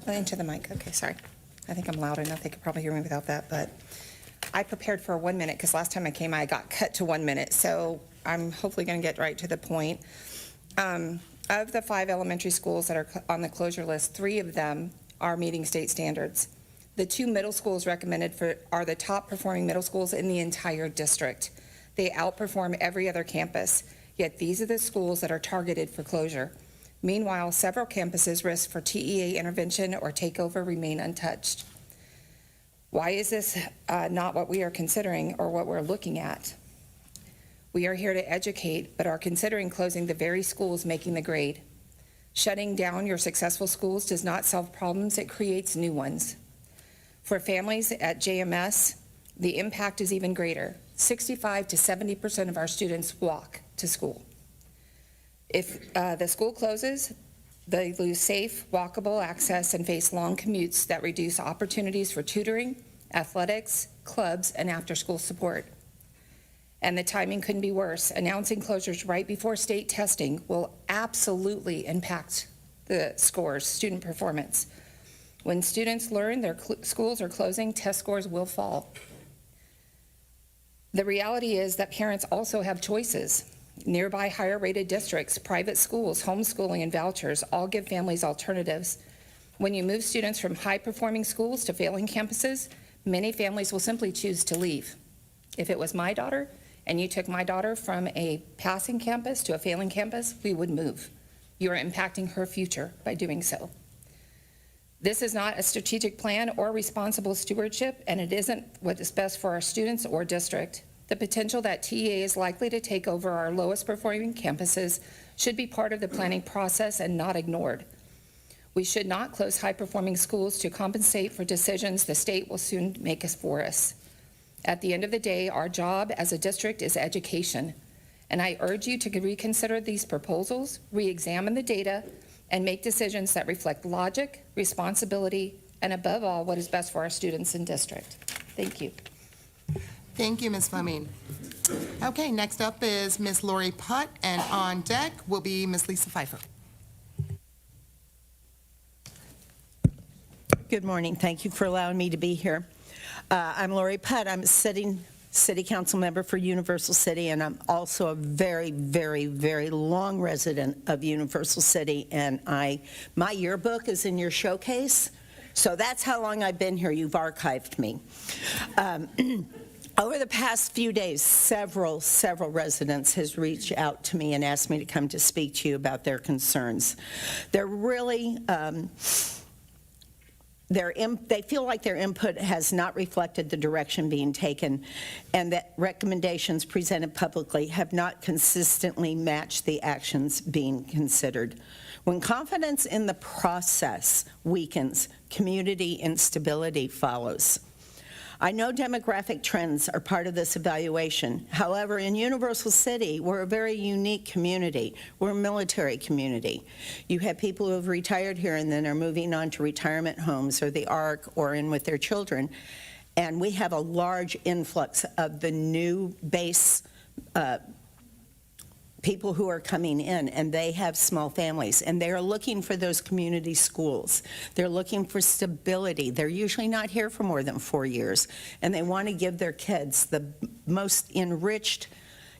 Into the mic. Okay, sorry. I think I'm loud enough. They could probably hear me without that, but I prepared for 1 minute because last time I came, I got cut to 1 minute. So I'm hopefully going to get right to the point. Of the 5 elementary schools that are on the closure list, 3 of them are meeting state standards. The 2 middle schools recommended are the top performing middle schools in the entire district. They outperform every other campus, yet these are the schools that are targeted for closure. Meanwhile, several campuses risk for TEA intervention or takeover remain untouched. Why is this not what we are considering or what we're looking at? We are here to educate, but are considering closing the very schools making the grade. Shutting down your successful schools does not solve problems, it creates new ones. For families at JMS, the impact is even greater. 65 to 70% of our students walk to school. If the school closes, they lose safe, walkable access and face long commutes that reduce opportunities for tutoring, athletics, clubs, and after-school support. And the timing couldn't be worse. Announcing closures right before state testing will absolutely impact the scores, student performance. When students learn their schools are closing, test scores will fall. The reality is that parents also have choices. Nearby higher rated districts, private schools, homeschooling, and vouchers all give families alternatives. When you move students from high performing schools to failing campuses, many families will simply choose to leave. If it was my daughter and you took my daughter from a passing campus to a failing campus, we would move. You are impacting her future by doing so. This is not a strategic plan or responsible stewardship, and it isn't what is best for our students or district. The potential that TEA is likely to take over our lowest performing campuses should be part of the planning process and not ignored. We should not close high performing schools to compensate for decisions the state will soon make us for us. At the end of the day, our job as a district is education, and I urge you to reconsider these proposals, re-examine the data, and make decisions that reflect logic, responsibility, and above all, what is best for our students and district. Thank you. Thank you, Ms. Fleming. Okay, next up is Ms. Lori Putt, and on deck will be Ms. Lisa Pfeiffer. Good morning. Thank you for allowing me to be here. I'm Lori Putt. I'm a sitting city council member for Universal City, and I'm also a very, very, very long resident of Universal City, and my yearbook is in your showcase, so that's how long I've been here. You've archived me. Over the past few days, several residents has reached out to me and asked me to come to speak to you about their concerns. They're really, they feel like their input has not reflected the direction being taken, and that recommendations presented publicly have not consistently matched the actions being considered. When confidence in the process weakens, community instability follows. I know demographic trends are part of this evaluation. However, in Universal City, we're a very unique community. We're a military community. You have people who have retired here and then are moving on to retirement homes or the ARC or in with their children. And we have a large influx of the new base people who are coming in, and they have small families, and they are looking for those community schools. They're looking for stability. They're usually not here for more than 4 years, and they want to give their kids the most enriched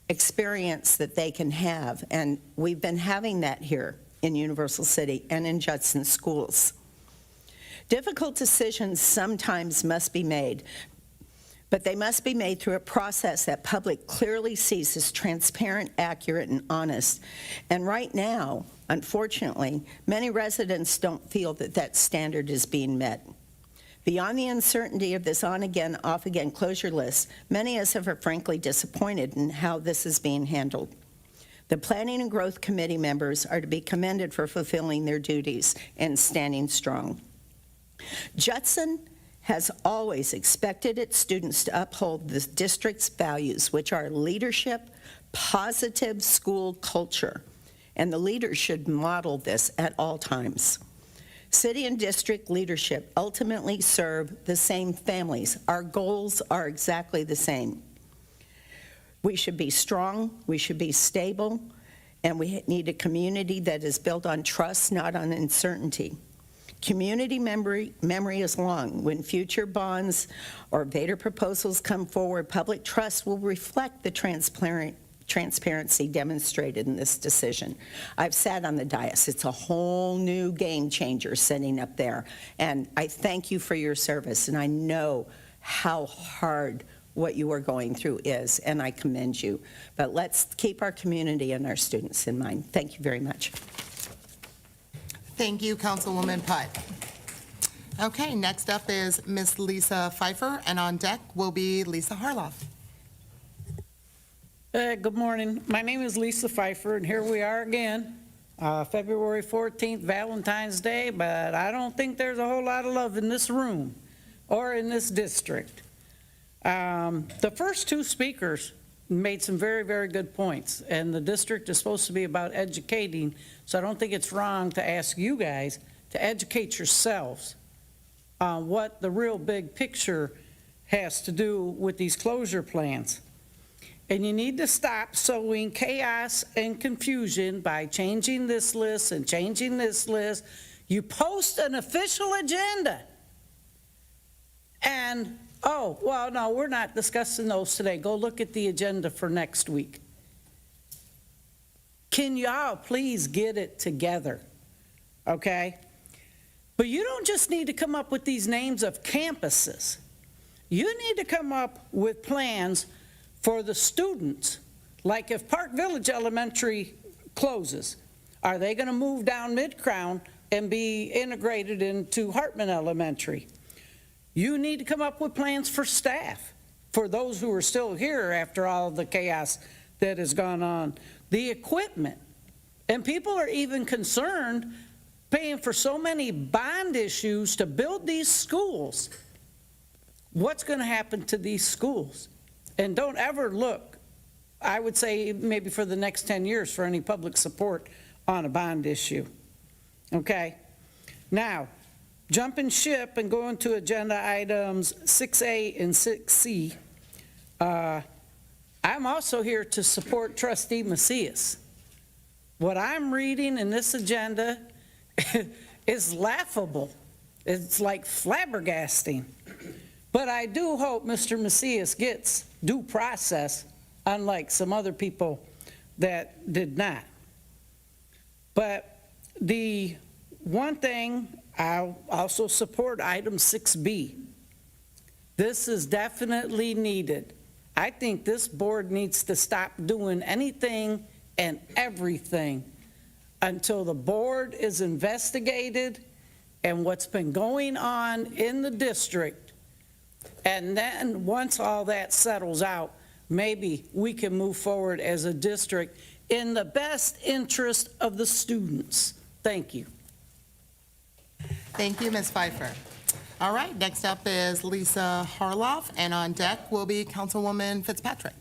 experience that they can have, and we've been having that here in Universal City and in Judson schools. Difficult decisions sometimes must be made, but they must be made through a process that public clearly sees as transparent, accurate, and honest. And right now, unfortunately, many residents don't feel that that standard is being met. Beyond the uncertainty of this on-again, off-again closure list, many of us are frankly disappointed in how this is being handled. The Planning and Growth Committee members are to be commended for fulfilling their duties and standing strong. Judson has always expected its students to uphold the district's values, which are leadership, positive school culture, and the leaders should model this at all times. City and district leadership ultimately serve the same families. Our goals are exactly the same. We should be strong, we should be stable, and we need a community that is built on trust, not on uncertainty. Community memory is long. When future bonds or Vader proposals come forward, public trust will reflect the transparency demonstrated in this decision. I've sat on the dais. It's a whole new game changer sitting up there. And I thank you for your service, and I know how hard what you are going through is, and I commend you. But let's keep our community and our students in mind. Thank you very much. Thank you, Councilwoman Putt. Okay, next up is Ms. Lisa Pfeiffer, and on deck will be Lisa Harloff. Good morning. My name is Lisa Pfeiffer, and here we are again, February 14th, Valentine's Day, but I don't think there's a whole lot of love in this room or in this district. The first two speakers made some very, very good points, and the district is supposed to be about educating, so I don't think it's wrong to ask you guys to educate yourselves on what the real big picture has to do with these closure plans. And you need to stop sowing chaos and confusion by changing this list and changing this list. You post an official agenda. And, oh, well, no, we're not discussing those today. Go look at the agenda for next week. Can y'all please get it together, okay? But you don't just need to come up with these names of campuses. You need to come up with plans for the students. Like if Park Village Elementary closes, are they going to move down Mid-Crown and be integrated into Hartman Elementary? You need to come up with plans for staff, for those who are still here after all the chaos that has gone on. The equipment. And people are even concerned paying for so many bond issues to build these schools. What's going to happen to these schools? And don't ever look, I would say maybe for the next 10 years, for any public support on a bond issue. Okay? Now, jumping ship and going to agenda items 6A and 6C, I'm also here to support Trustee Macias. What I'm reading in this agenda is laughable. It's like flabbergasting. But I do hope Mr. Macias gets due process, unlike some other people that did not. But the one thing, I'll also support item 6B. This is definitely needed. I think this board needs to stop doing anything and everything until the board is investigated and what's been going on in the district. And then once all that settles out, maybe we can move forward as a district in the best interest of the students. Thank you. Thank you, Ms. Pfeiffer. All right, next up is Lisa Harloff, and on deck will be Councilwoman Fitzpatrick.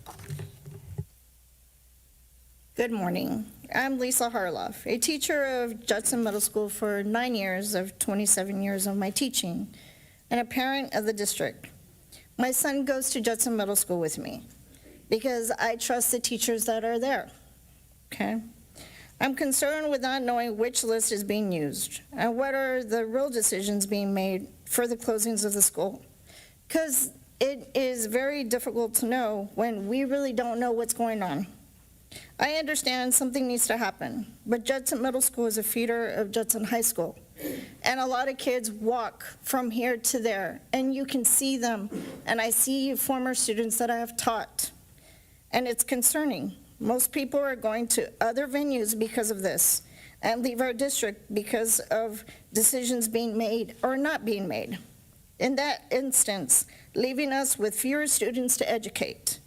Good morning. I'm Lisa Harloff, a teacher of Judson Middle School for 9 years of 27 years of my teaching, and a parent of the district. My son goes to Judson Middle School with me because I trust the teachers that are there, okay? I'm concerned with not knowing which list is being used and what are the real decisions being made for the closings of the school, because it is very difficult to know when we really don't know what's going on. I understand something needs to happen, but Judson Middle School is a feeder of Judson High School, and a lot of kids walk from here to there, and you can see them, and I see former students that I have taught, and it's concerning. Most people are going to other venues because of this, and leave our district because of decisions being made or not being made. In that instance, leaving us with fewer students to educate,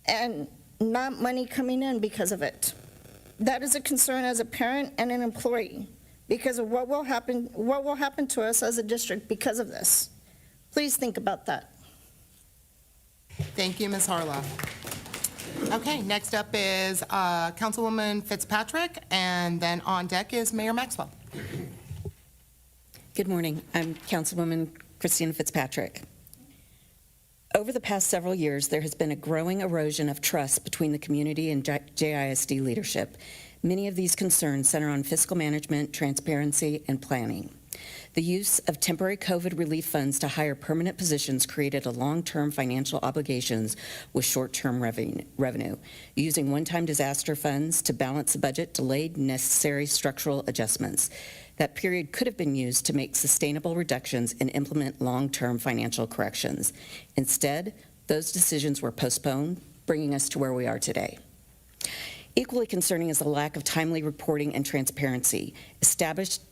and not money coming in because of it. That is a concern as a parent and an employee because of what will happen to us as a district because of this. Please think about that. Thank you, Ms. Harloff. Okay, next up is Councilwoman Fitzpatrick, and then on deck is Mayor Maxwell. Good morning. I'm Councilwoman Christina Fitzpatrick. Over the past several years, there has been a growing erosion of trust between the community and JISD leadership. Many of these concerns center on fiscal management, transparency, and planning. The use of temporary COVID relief funds to hire permanent positions created a long-term financial obligations with short-term revenue. Using one-time disaster funds to balance the budget delayed necessary structural adjustments. That period could have been used to make sustainable reductions and implement long-term financial corrections. Instead, those decisions were postponed, bringing us to where we are today. Equally concerning is the lack of timely reporting and transparency. Established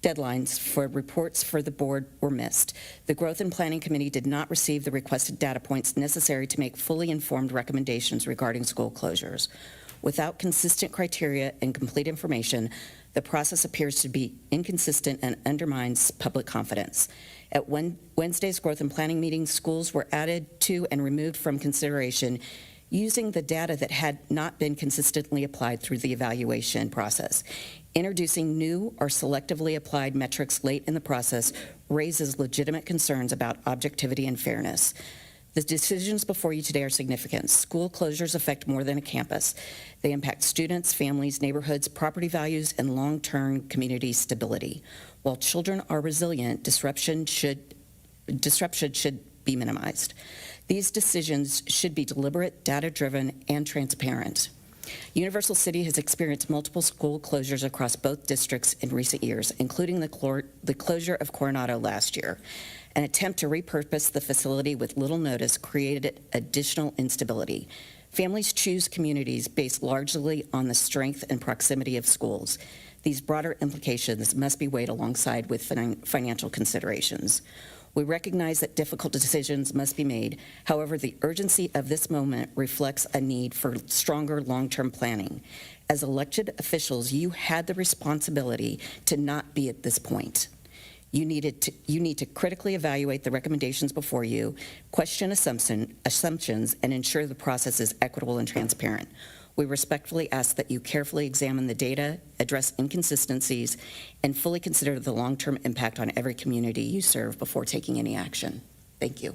deadlines for reports for the board were missed. The Growth and Planning Committee did not receive the requested data points necessary to make fully informed recommendations regarding school closures. Without consistent criteria and complete information, the process appears to be inconsistent and undermines public confidence. At Wednesday's Growth and Planning meeting, schools were added to and removed from consideration using the data that had not been consistently applied through the evaluation process. Introducing new or selectively applied metrics late in the process raises legitimate concerns about objectivity and fairness. The decisions before you today are significant. School closures affect more than a campus. They impact students, families, neighborhoods, property values, and long-term community stability. While children are resilient, disruption should be minimized. These decisions should be deliberate, data-driven, and transparent. Universal City has experienced multiple school closures across both districts in recent years, including the closure of Coronado last year. An attempt to repurpose the facility with little notice created additional instability. Families choose communities based largely on the strength and proximity of schools. These broader implications must be weighed alongside with financial considerations. We recognize that difficult decisions must be made. However, the urgency of this moment reflects a need for stronger long-term planning. As elected officials, you had the responsibility to not be at this point. You need to critically evaluate the recommendations before you, question assumptions, and ensure the process is equitable and transparent. We respectfully ask that you carefully examine the data, address inconsistencies, and fully consider the long-term impact on every community you serve before taking any action. Thank you.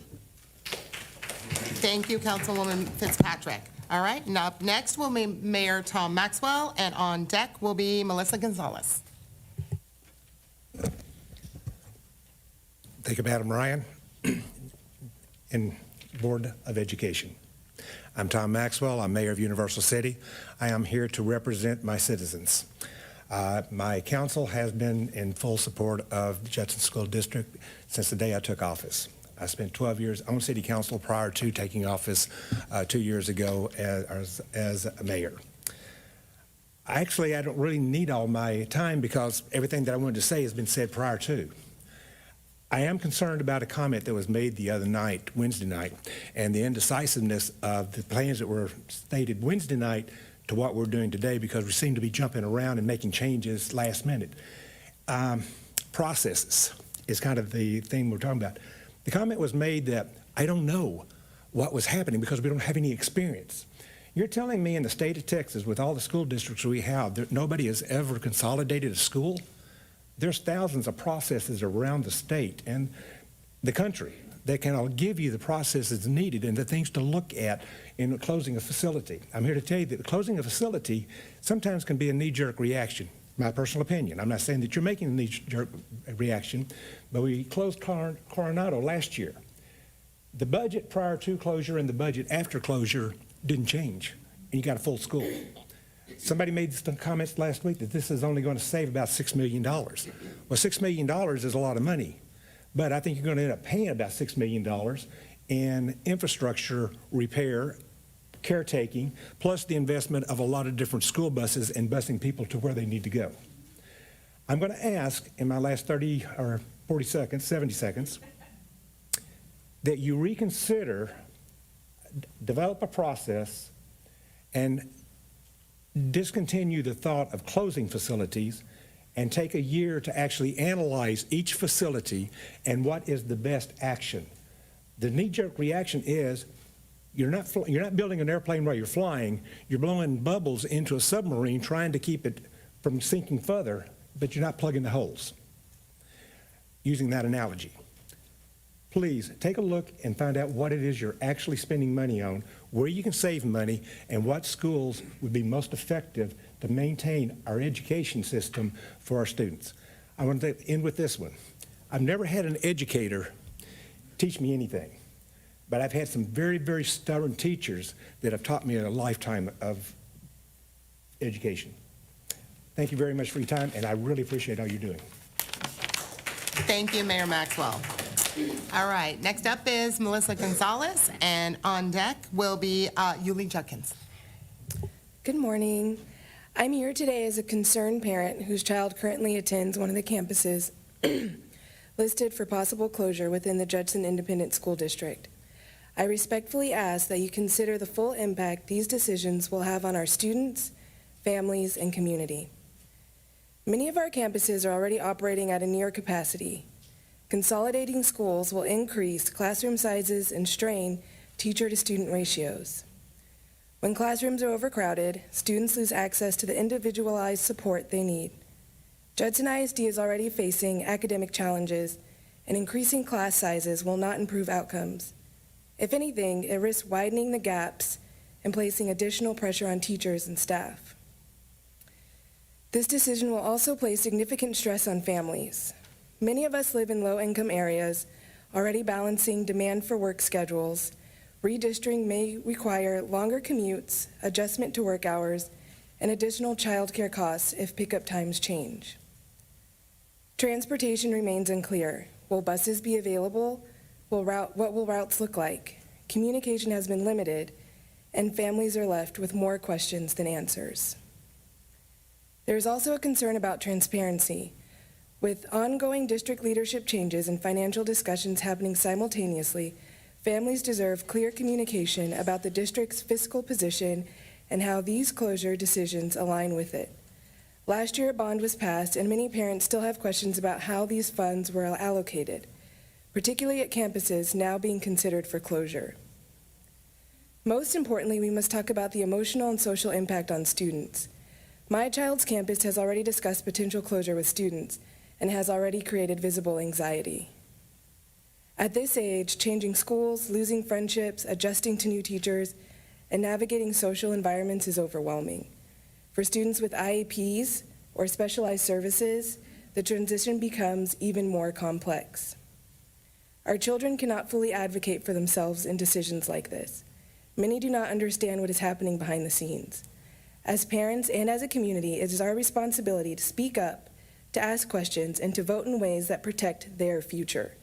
Thank you, Councilwoman Fitzpatrick. All right, now up next will be Mayor Tom Maxwell, and on deck will be Melissa Gonzalez. Thank you, Madam Ryan, and Board of Education. I'm Tom Maxwell. I'm Mayor of Universal City. I am here to represent my citizens. My council has been in full support of the Judson School District since the day I took office. I spent 12 years on City Council prior to taking office 2 years ago as a mayor. I don't really need all my time because everything that I wanted to say has been said prior to. I am concerned about a comment that was made the other night, Wednesday night, and the indecisiveness of the plans that were stated Wednesday night to what we're doing today, because we seem to be jumping around and making changes last minute. Processes is kind of the thing we're talking about. The comment was made that I don't know what was happening because we don't have any experience. You're telling me in the state of Texas, with all the school districts we have, that nobody has ever consolidated a school? There's thousands of processes around the state and the country that can all give you the processes needed and the things to look at in closing a facility. I'm here to tell you that closing a facility sometimes can be a knee-jerk reaction, my personal opinion. I'm not saying that you're making a knee-jerk reaction, but we closed Coronado last year. The budget prior to closure and the budget after closure didn't change, and you got a full school. Somebody made some comments last week that this is only going to save about $6 million. Well, $6 million is a lot of money, but I think you're going to end up paying about $6 million in infrastructure repair, caretaking, plus the investment of a lot of different school buses and busing people to where they need to go. I'm going to ask in my last 30 or 40 seconds, 70 seconds, that you reconsider, develop a process, and discontinue the thought of closing facilities and take a year to actually analyze each facility and what is the best action. The knee-jerk reaction is you're not building an airplane while you're flying, you're blowing bubbles into a submarine trying to keep it from sinking further, but you're not plugging the holes. Using that analogy. Please take a look and find out what it is you're actually spending money on, where you can save money, and what schools would be most effective to maintain our education system for our students. I want to end with this one. I've never had an educator teach me anything, but I've had some very, very stubborn teachers that have taught me a lifetime of education. Thank you very much for your time, and I really appreciate all you're doing. Thank you, Mayor Maxwell. All right, next up is Melissa Gonzalez, and on deck will be Yuli Judkins. Good morning. I'm here today as a concerned parent whose child currently attends one of the campuses listed for possible closure within the Judson Independent School District. I respectfully ask that you consider the full impact these decisions will have on our students, families, and community. Many of our campuses are already operating at a near capacity. Consolidating schools will increase classroom sizes and strain teacher-to-student ratios. When classrooms are overcrowded, students lose access to the individualized support they need. Judson ISD is already facing academic challenges, and increasing class sizes will not improve outcomes. If anything, it risks widening the gaps and placing additional pressure on teachers and staff. This decision will also place significant stress on families. Many of us live in low-income areas, already balancing demand for work schedules. Redistricting may require longer commutes, adjustment to work hours, and additional childcare costs if pickup times change. Transportation remains unclear. Will buses be available? What will routes look like? Communication has been limited, and families are left with more questions than answers. There is also a concern about transparency. With ongoing district leadership changes and financial discussions happening simultaneously, families deserve clear communication about the district's fiscal position and how these closure decisions align with it. Last year, a bond was passed, and many parents still have questions about how these funds were allocated, particularly at campuses now being considered for closure. Most importantly, we must talk about the emotional and social impact on students. My child's campus has already discussed potential closure with students and has already created visible anxiety. At this age, changing schools, losing friendships, adjusting to new teachers, and navigating social environments is overwhelming. For students with IEPs or specialized services, the transition becomes even more complex. Our children cannot fully advocate for themselves in decisions like this. Many do not understand what is happening behind the scenes. As parents and as a community, it is our responsibility to speak up, to ask questions, and to vote in ways that protect their future.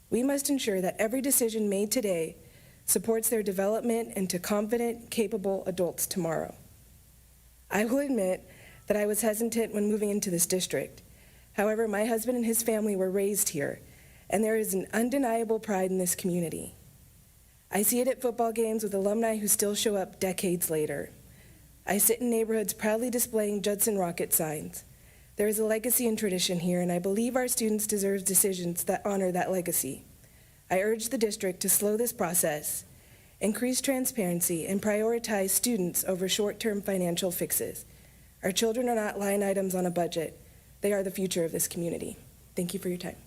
We must ensure that every decision made today supports their development into confident, capable adults tomorrow. I will admit that I was hesitant when moving into this district. However, my husband and his family were raised here, and there is an undeniable pride in this community. I see it at football games with alumni who still show up decades later. I sit in neighborhoods proudly displaying Judson Rocket signs. There is a legacy and tradition here, and I believe our students deserve decisions that honor that legacy. I urge the district to slow this process, increase transparency, and prioritize students over short-term financial fixes. Our children are not line items on a budget. They are the future of this community. Thank you for your time.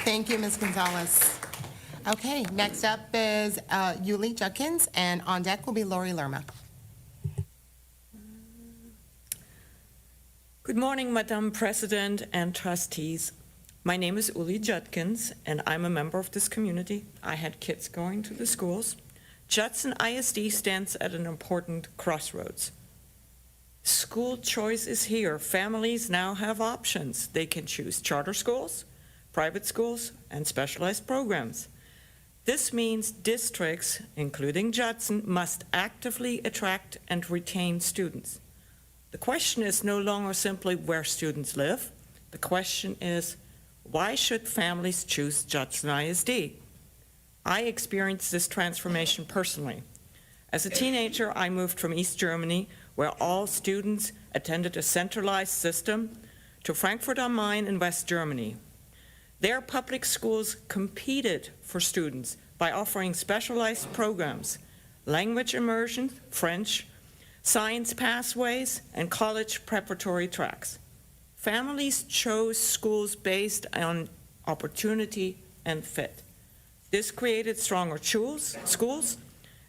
Thank you, Ms. Gonzalez. Okay, next up is Yuli Judkins, and on deck will be Lori Lerma. Good morning, Madam President and trustees. My name is Uli Judkins, and I'm a member of this community. I had kids going to the schools. Judson ISD stands at an important crossroads. School choice is here. Families now have options. They can choose charter schools, private schools, and specialized programs. This means districts, including Judson, must actively attract and retain students. The question is no longer simply where students live. The question is, why should families choose Judson ISD? I experienced this transformation personally. As a teenager, I moved from East Germany, where all students attended a centralized system, to Frankfurt am Main in West Germany. Their public schools competed for students by offering specialized programs, language immersion, French, science pathways, and college preparatory tracks. Families chose schools based on opportunity and fit. This created stronger schools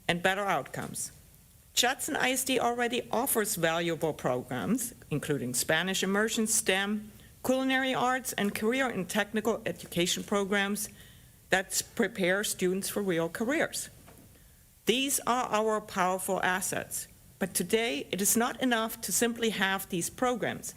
and better outcomes. Judson ISD already offers valuable programs, including Spanish immersion, STEM, culinary arts, and career and technical education programs that prepare students for real careers. These are our powerful assets, but today it is not enough to simply have these programs.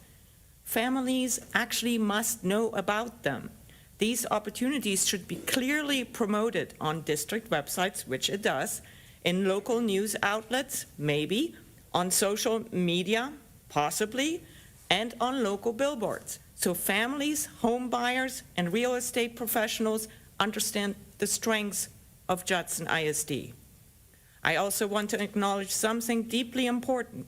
Families actually must know about them. These opportunities should be clearly promoted on district websites, which it does, in local news outlets, maybe, on social media, possibly, and on local billboards, so families, home buyers, and real estate professionals understand the strengths of Judson ISD. I also want to acknowledge something deeply important.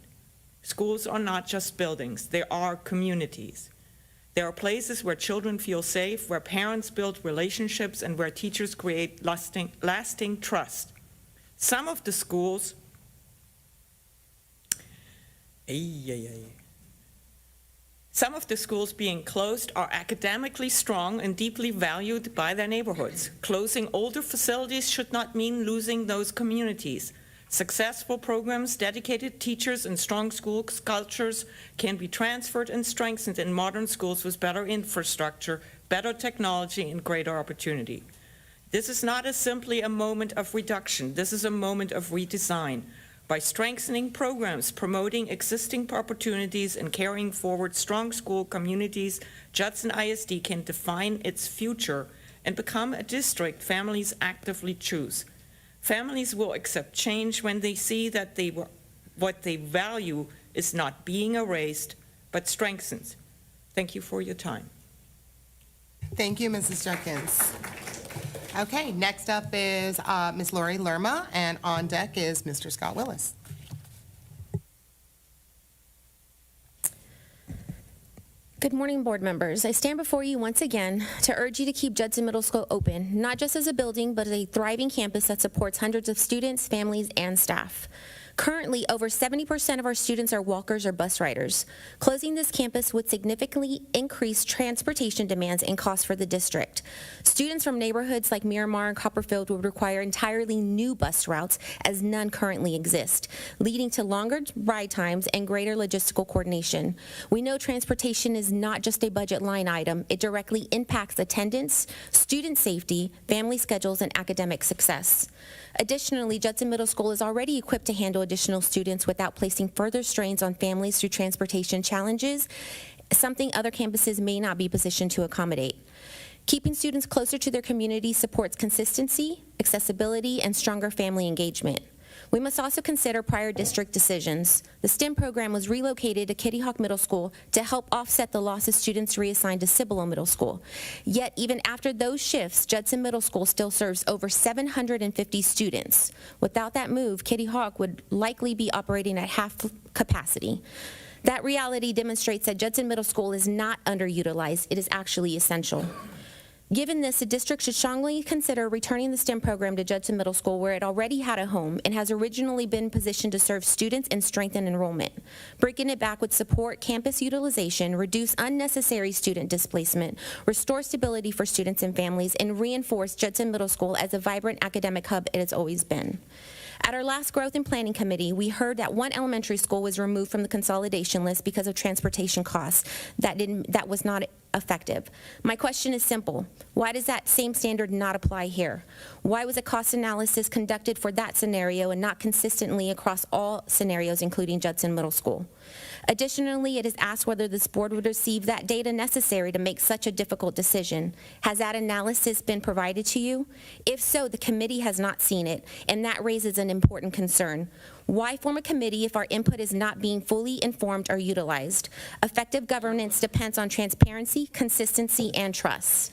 Schools are not just buildings, they are communities. There are places where children feel safe, where parents build relationships, and where teachers create lasting trust. Some of the schools being closed are academically strong and deeply valued by their neighborhoods. Closing older facilities should not mean losing those communities. Successful programs, dedicated teachers, and strong school cultures can be transferred and strengthened in modern schools with better infrastructure, better technology, and greater opportunity. This is not simply a moment of reduction. This is a moment of redesign. By strengthening programs, promoting existing opportunities, and carrying forward strong school communities, Judson ISD can define its future and become a district families actively choose. Families will accept change when they see that what they value is not being erased, but strengthened. Thank you for your time. Thank you, Mrs. Judkins. Okay, next up is Ms. Lori Lerma, and on deck is Mr. Scott Willis. Good morning, board members. I stand before you once again to urge you to keep Judson Middle School open, not just as a building, but as a thriving campus that supports hundreds of students, families, and staff. Currently, over 70% of our students are walkers or bus riders. Closing this campus would significantly increase transportation demands and costs for the district. Students from neighborhoods like Miramar and Copperfield would require entirely new bus routes, as none currently exist, leading to longer ride times and greater logistical coordination. We know transportation is not just a budget line item. It directly impacts attendance, student safety, family schedules, and academic success. Additionally, Judson Middle School is already equipped to handle additional students without placing further strains on families through transportation challenges, something other campuses may not be positioned to accommodate. Keeping students closer to their community supports consistency, accessibility, and stronger family engagement. We must also consider prior district decisions. The STEM program was relocated to Kitty Hawk Middle School to help offset the loss of students reassigned to Cibolo Middle School. Yet, even after those shifts, Judson Middle School still serves over 750 students. Without that move, Kitty Hawk would likely be operating at half capacity. That reality demonstrates that Judson Middle School is not underutilized. It is actually essential. Given this, the district should strongly consider returning the STEM program to Judson Middle School, where it already had a home and has originally been positioned to serve students and strengthen enrollment. Bringing it back would support campus utilization, reduce unnecessary student displacement, restore stability for students and families, and reinforce Judson Middle School as a vibrant academic hub it has always been. At our last Growth and Planning Committee, we heard that one elementary school was removed from the consolidation list because of transportation costs. That was not effective. My question is simple. Why does that same standard not apply here? Why was a cost analysis conducted for that scenario and not consistently across all scenarios, including Judson Middle School? Additionally, it is asked whether this board would receive that data necessary to make such a difficult decision. Has that analysis been provided to you? If so, the committee has not seen it, and that raises an important concern. Why form a committee if our input is not being fully informed or utilized? Effective governance depends on transparency, consistency, and trust.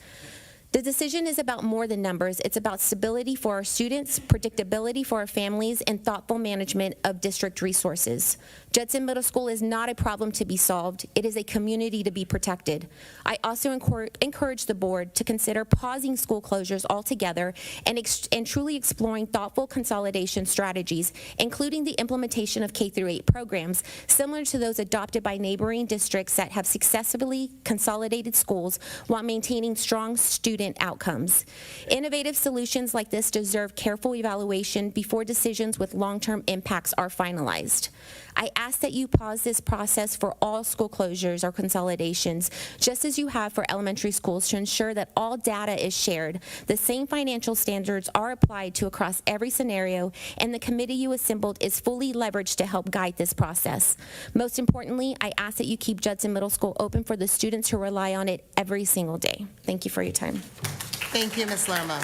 The decision is about more than numbers. It's about stability for our students, predictability for our families, and thoughtful management of district resources. Judson Middle School is not a problem to be solved. It is a community to be protected. I also encourage the board to consider pausing school closures altogether and truly exploring thoughtful consolidation strategies, including the implementation of K-8 programs similar to those adopted by neighboring districts that have successfully consolidated schools while maintaining strong student outcomes. Innovative solutions like this deserve careful evaluation before decisions with long-term impacts are finalized. I ask that you pause this process for all school closures or consolidations, just as you have for elementary schools, to ensure that all data is shared, the same financial standards are applied to across every scenario, and the committee you assembled is fully leveraged to help guide this process. Most importantly, I ask that you keep Judson Middle School open for the students who rely on it every single day. Thank you for your time. Thank you, Ms. Lerma.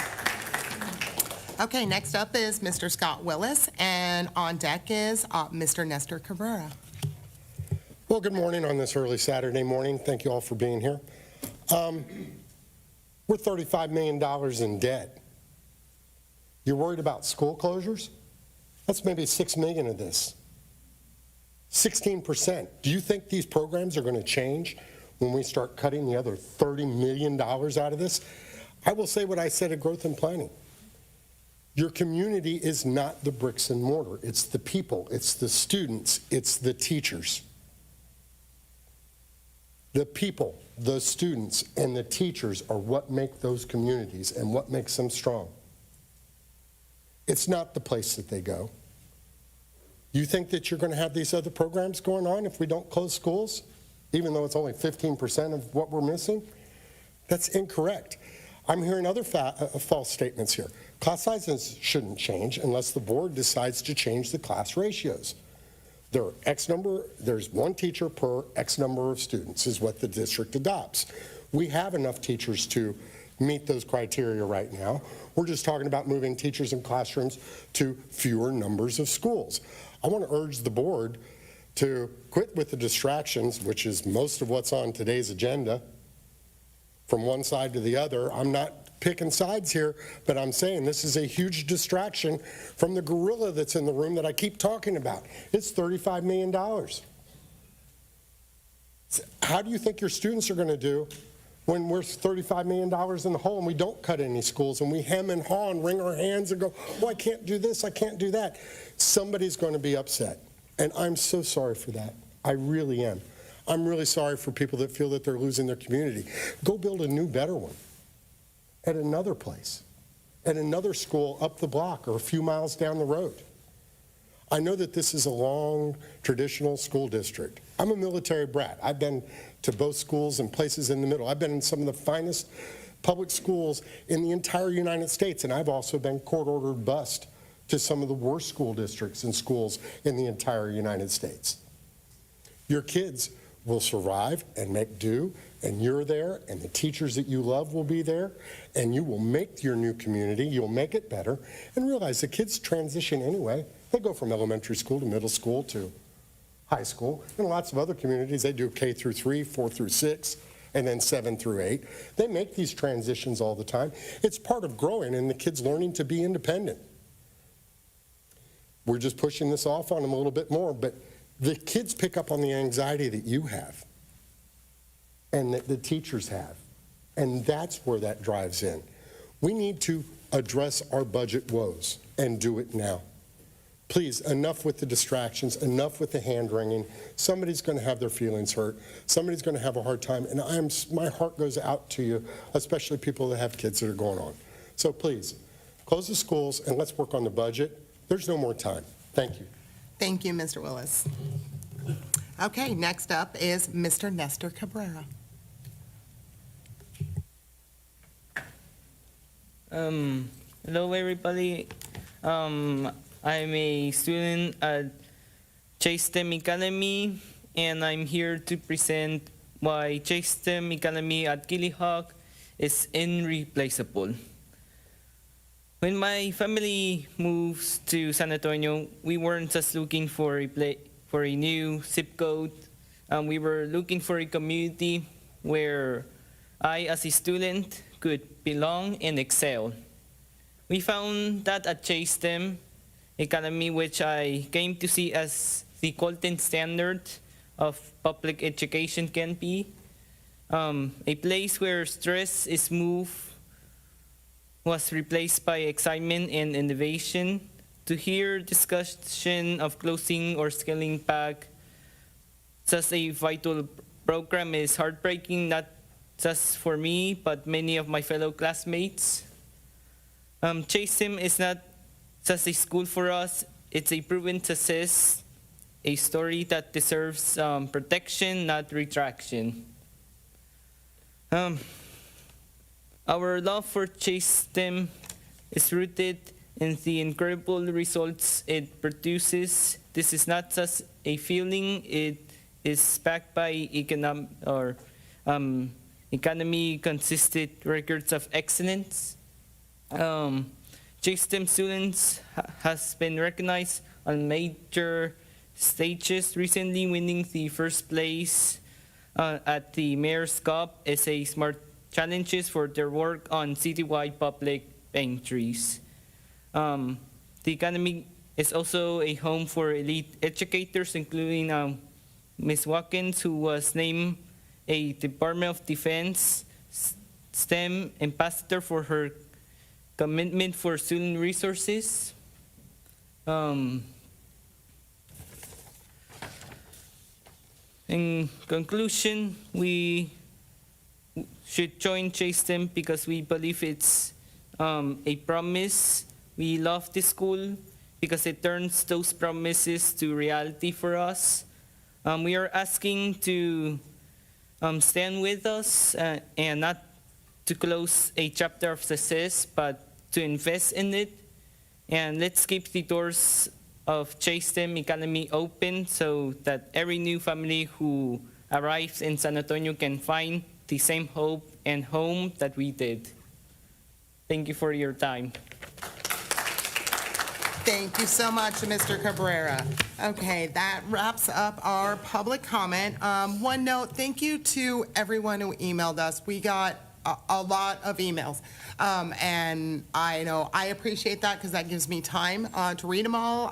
Okay, next up is Mr. Scott Willis, and on deck is Mr. Nestor Cabrera. Well, good morning on this early Saturday morning. Thank you all for being here. We're $35 million in debt. You're worried about school closures? That's maybe $6 million of this. 16%. Do you think these programs are going to change when we start cutting the other $30 million out of this? I will say what I said at Growth and Planning. Your community is not the bricks and mortar. It's the people, it's the students, it's the teachers. The people, the students, and the teachers are what make those communities and what makes them strong. It's not the place that they go. You think that you're going to have these other programs going on if we don't close schools, even though it's only 15% of what we're missing? That's incorrect. I'm hearing other false statements here. Class sizes shouldn't change unless the board decides to change the class ratios. There are X number, there's one teacher per X number of students is what the district adopts. We have enough teachers to meet those criteria right now. We're just talking about moving teachers in classrooms to fewer numbers of schools. I want to urge the board to quit with the distractions, which is most of what's on today's agenda, from one side to the other. I'm not picking sides here, but I'm saying this is a huge distraction from the gorilla that's in the room that I keep talking about. It's $35 million. How do you think your students are going to do when we're $35 million in the hole and we don't cut any schools and we hem and haw and wring our hands and go, oh, I can't do this, I can't do that? Somebody's going to be upset, and I'm so sorry for that. I really am. I'm really sorry for people that feel that they're losing their community. Go build a new, better one at another place, at another school up the block or a few miles down the road. I know that this is a long, traditional school district. I'm a military brat. I've been to both schools and places in the middle. I've been in some of the finest public schools in the entire United States, and I've also been court-ordered bused to some of the worst school districts and schools in the entire United States. Your kids will survive and make do, and you're there, and the teachers that you love will be there, and you will make your new community, you'll make it better, and realize the kids transition anyway. They go from elementary school to middle school to high school. In lots of other communities, they do K through 3, 4 through 6, and then 7 through 8. They make these transitions all the time. It's part of growing and the kids learning to be independent. We're just pushing this off on them a little bit more, but the kids pick up on the anxiety that you have and that the teachers have, and that's where that drives in. We need to address our budget woes and do it now. Please, enough with the distractions, enough with the hand-wringing. Somebody's going to have their feelings hurt. Somebody's going to have a hard time, and my heart goes out to you, especially people that have kids that are going on. So please, close the schools and let's work on the budget. There's no more time. Thank you. Thank you, Mr. Willis. Okay, next up is Mr. Nestor Cabrera. Hello, everybody. I'm a student at STEM Academy, and I'm here to present why STEM Academy at Gillyhawk is irreplaceable. When my family moves to San Antonio, we weren't just looking for a new zip code. We were looking for a community where I, as a student, could belong and excel. We found that at STEM Academy, which I came to see as the golden standard of public education can be, a place where stress is moved was replaced by excitement and innovation. To hear discussion of closing or scaling back such a vital program is heartbreaking, not just for me, but many of my fellow classmates. STEM is not just a school for us, it's a proven success, a story that deserves protection, not retraction. Our love for Chase-STEM is rooted in the incredible results it produces. This is not just a feeling, it is backed by economy-consistent records of excellence. Chase-STEM students has been recognized on major stages, recently winning the first place at the Mayor's Cup as a Smart Challenges for their work on citywide public pantries. The Academy is also a home for elite educators, including Ms. Watkins, who was named a Department of Defense STEM ambassador for her commitment for student resources. In conclusion, we should join Chase-STEM because we believe it's a promise. We love this school because it turns those promises to reality for us. We are asking to stand with us and not to close a chapter of success, but to invest in it. And let's keep the doors of Chase-STEM Academy open so that every new family who arrives in San Antonio can find the same hope and home that we did. Thank you for your time. Thank you so much, Mr. Cabrera. Okay, that wraps up our public comment. One note, thank you to everyone who emailed us. We got a lot of emails. And I know I appreciate that because that gives me time to read them all.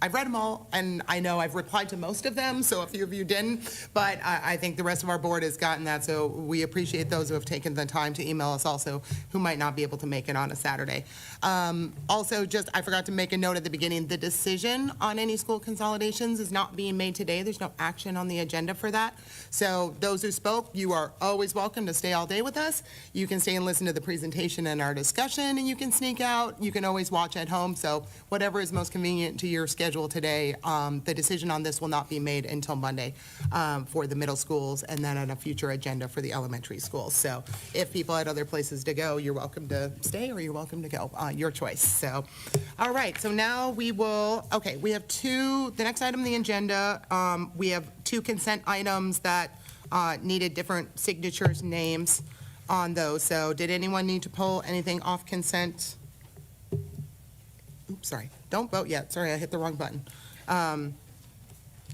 I've read them all, and I know I've replied to most of them, so a few of you didn't, but I think the rest of our board has gotten that, so we appreciate those who have taken the time to email us also, who might not be able to make it on a Saturday. Also, I forgot to make a note at the beginning, the decision on any school consolidations is not being made today. There's no action on the agenda for that. So those who spoke, you are always welcome to stay all day with us. You can stay and listen to the presentation and our discussion, and you can sneak out. You can always watch at home, so whatever is most convenient to your schedule today. The decision on this will not be made until Monday for the middle schools, and then on a future agenda for the elementary schools. So if people had other places to go, you're welcome to stay or you're welcome to go, your choice. So, all right, so now we will, okay, we have the next item on the agenda, we have 2 consent items that needed different signatures, names on those. So did anyone need to pull anything off consent? Oops, sorry. Don't vote yet. Sorry, I hit the wrong button.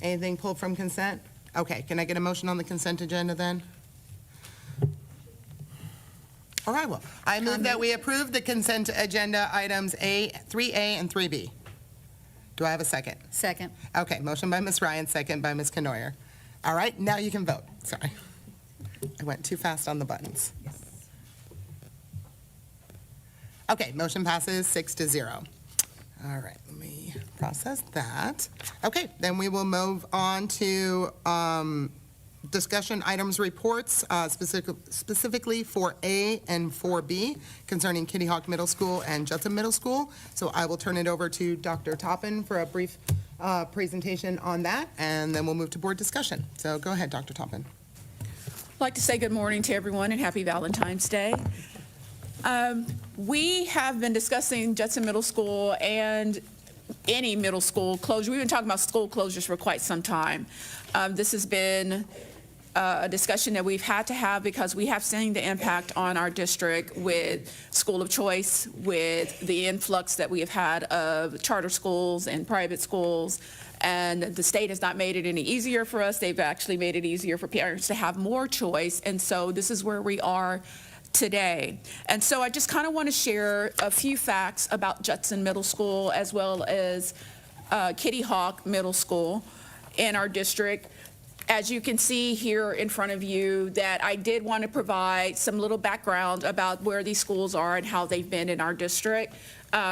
Anything pulled from consent? Okay, can I get a motion on the consent agenda then? All right, well, I move that we approve the consent agenda items 3A and 3B. Do I have a second? Second. Okay, motion by Ms. Ryan, second by Ms. Canoyer. All right, now you can vote. Sorry. I went too fast on the buttons. Okay, motion passes 6-0. All right, let me process that. Okay, then we will move on to discussion items reports, specifically for A and 4B concerning Kitty Hawk Middle School and Judson Middle School. So I will turn it over to Dr. Toppin for a brief presentation on that, and then we'll move to board discussion. So go ahead, Dr. Toppin. I'd like to say good morning to everyone and happy Valentine's Day. We have been discussing Judson Middle School and any middle school closure. We've been talking about school closures for quite some time. This has been a discussion that we've had to have because we have seen the impact on our district with school of choice, with the influx that we have had of charter schools and private schools. And the state has not made it any easier for us. They've actually made it easier for parents to have more choice. And so this is where we are today. And so I just kind of want to share a few facts about Judson Middle School as well as Kitty Hawk Middle School in our district. As you can see here in front of you, that I did want to provide some little background about where these schools are and how they've been in our district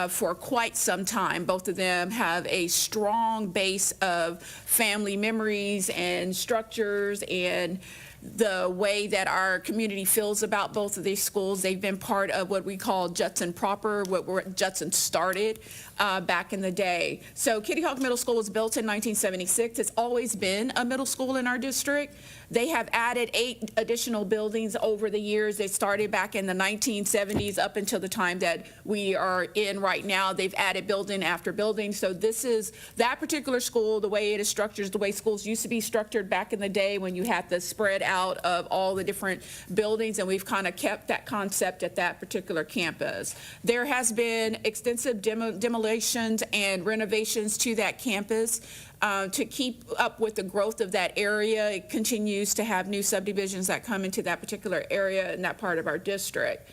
for quite some time. Both of them have a strong base of family memories and structures and the way that our community feels about both of these schools. They've been part of what we call Judson proper, what Judson started back in the day. So Kitty Hawk Middle School was built in 1976. It's always been a middle school in our district. They have added 8 additional buildings over the years. They started back in the 1970s up until the time that we are in right now. They've added building after building. So this is that particular school, the way it is structured, the way schools used to be structured back in the day when you had the spread out of all the different buildings, and we've kind of kept that concept at that particular campus. There has been extensive demolitions and renovations to that campus. To keep up with the growth of that area. It continues to have new subdivisions that come into that particular area in that part of our district.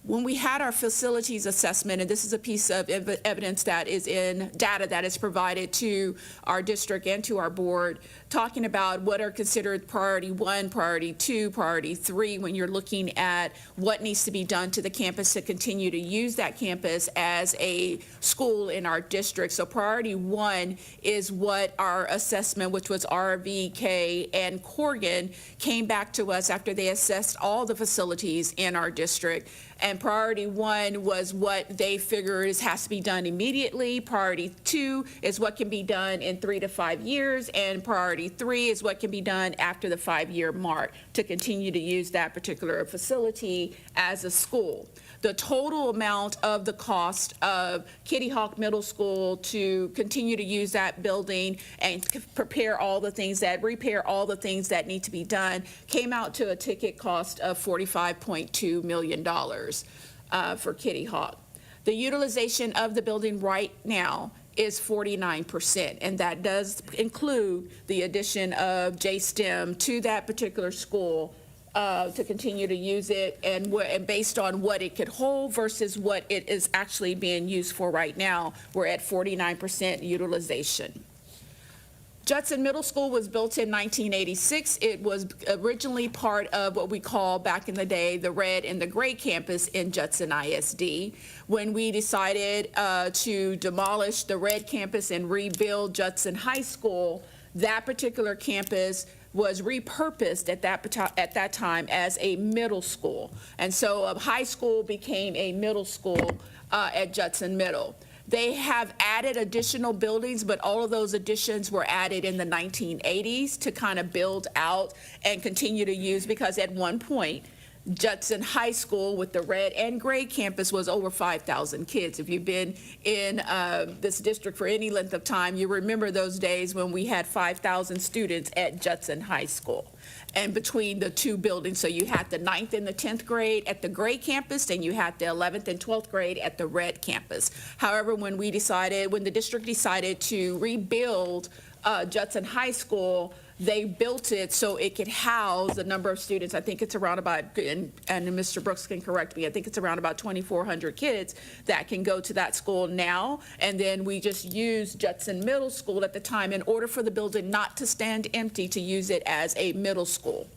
When we had our facilities assessment, and this is a piece of evidence that is in data that is provided to our district and to our board, talking about what are considered priority 1, priority 2, priority 3, when you're looking at what needs to be done to the campus to continue to use that campus as a school in our district. So priority 1 is what our assessment, which was RVK and Corrigan, came back to us after they assessed all the facilities in our district. And priority 1 was what they figured has to be done immediately. Priority 2 is what can be done in 3 to 5 years. And priority 3 is what can be done after the 5-year mark to continue to use that particular facility as a school. The total amount of the cost of Kitty Hawk Middle School to continue to use that building and repair all the things that need to be done came out to a ticket cost of $45.2 million for Kitty Hawk. The utilization of the building right now is 49%, and that does include the addition of JSTEM to that particular school to continue to use it, and based on what it could hold versus what it is actually being used for right now, we're at 49% utilization. Judson Middle School was built in 1986. It was originally part of what we call back in the day the red and the gray campus in Judson ISD. When we decided to demolish the red campus and rebuild Judson High School, that particular campus was repurposed at that time as a middle school. And so a high school became a middle school at Judson Middle. They have added additional buildings, but all of those additions were added in the 1980s to kind of build out and continue to use, because at one point, Judson High School with the red and gray campus was over 5,000 kids. If you've been in this district for any length of time, you remember those days when we had 5,000 students at Judson High School. And between the two buildings, so you had the 9th and the 10th grade at the gray campus, and you had the 11th and 12th grade at the red campus. However, when the district decided to rebuild Judson High School, they built it so it could house a number of students. I think it's around about, and Mr. Brooks can correct me, I think it's around about 2,400 kids that can go to that school now. And then we just used Judson Middle School at the time in order for the building not to stand empty, to use it as a middle school.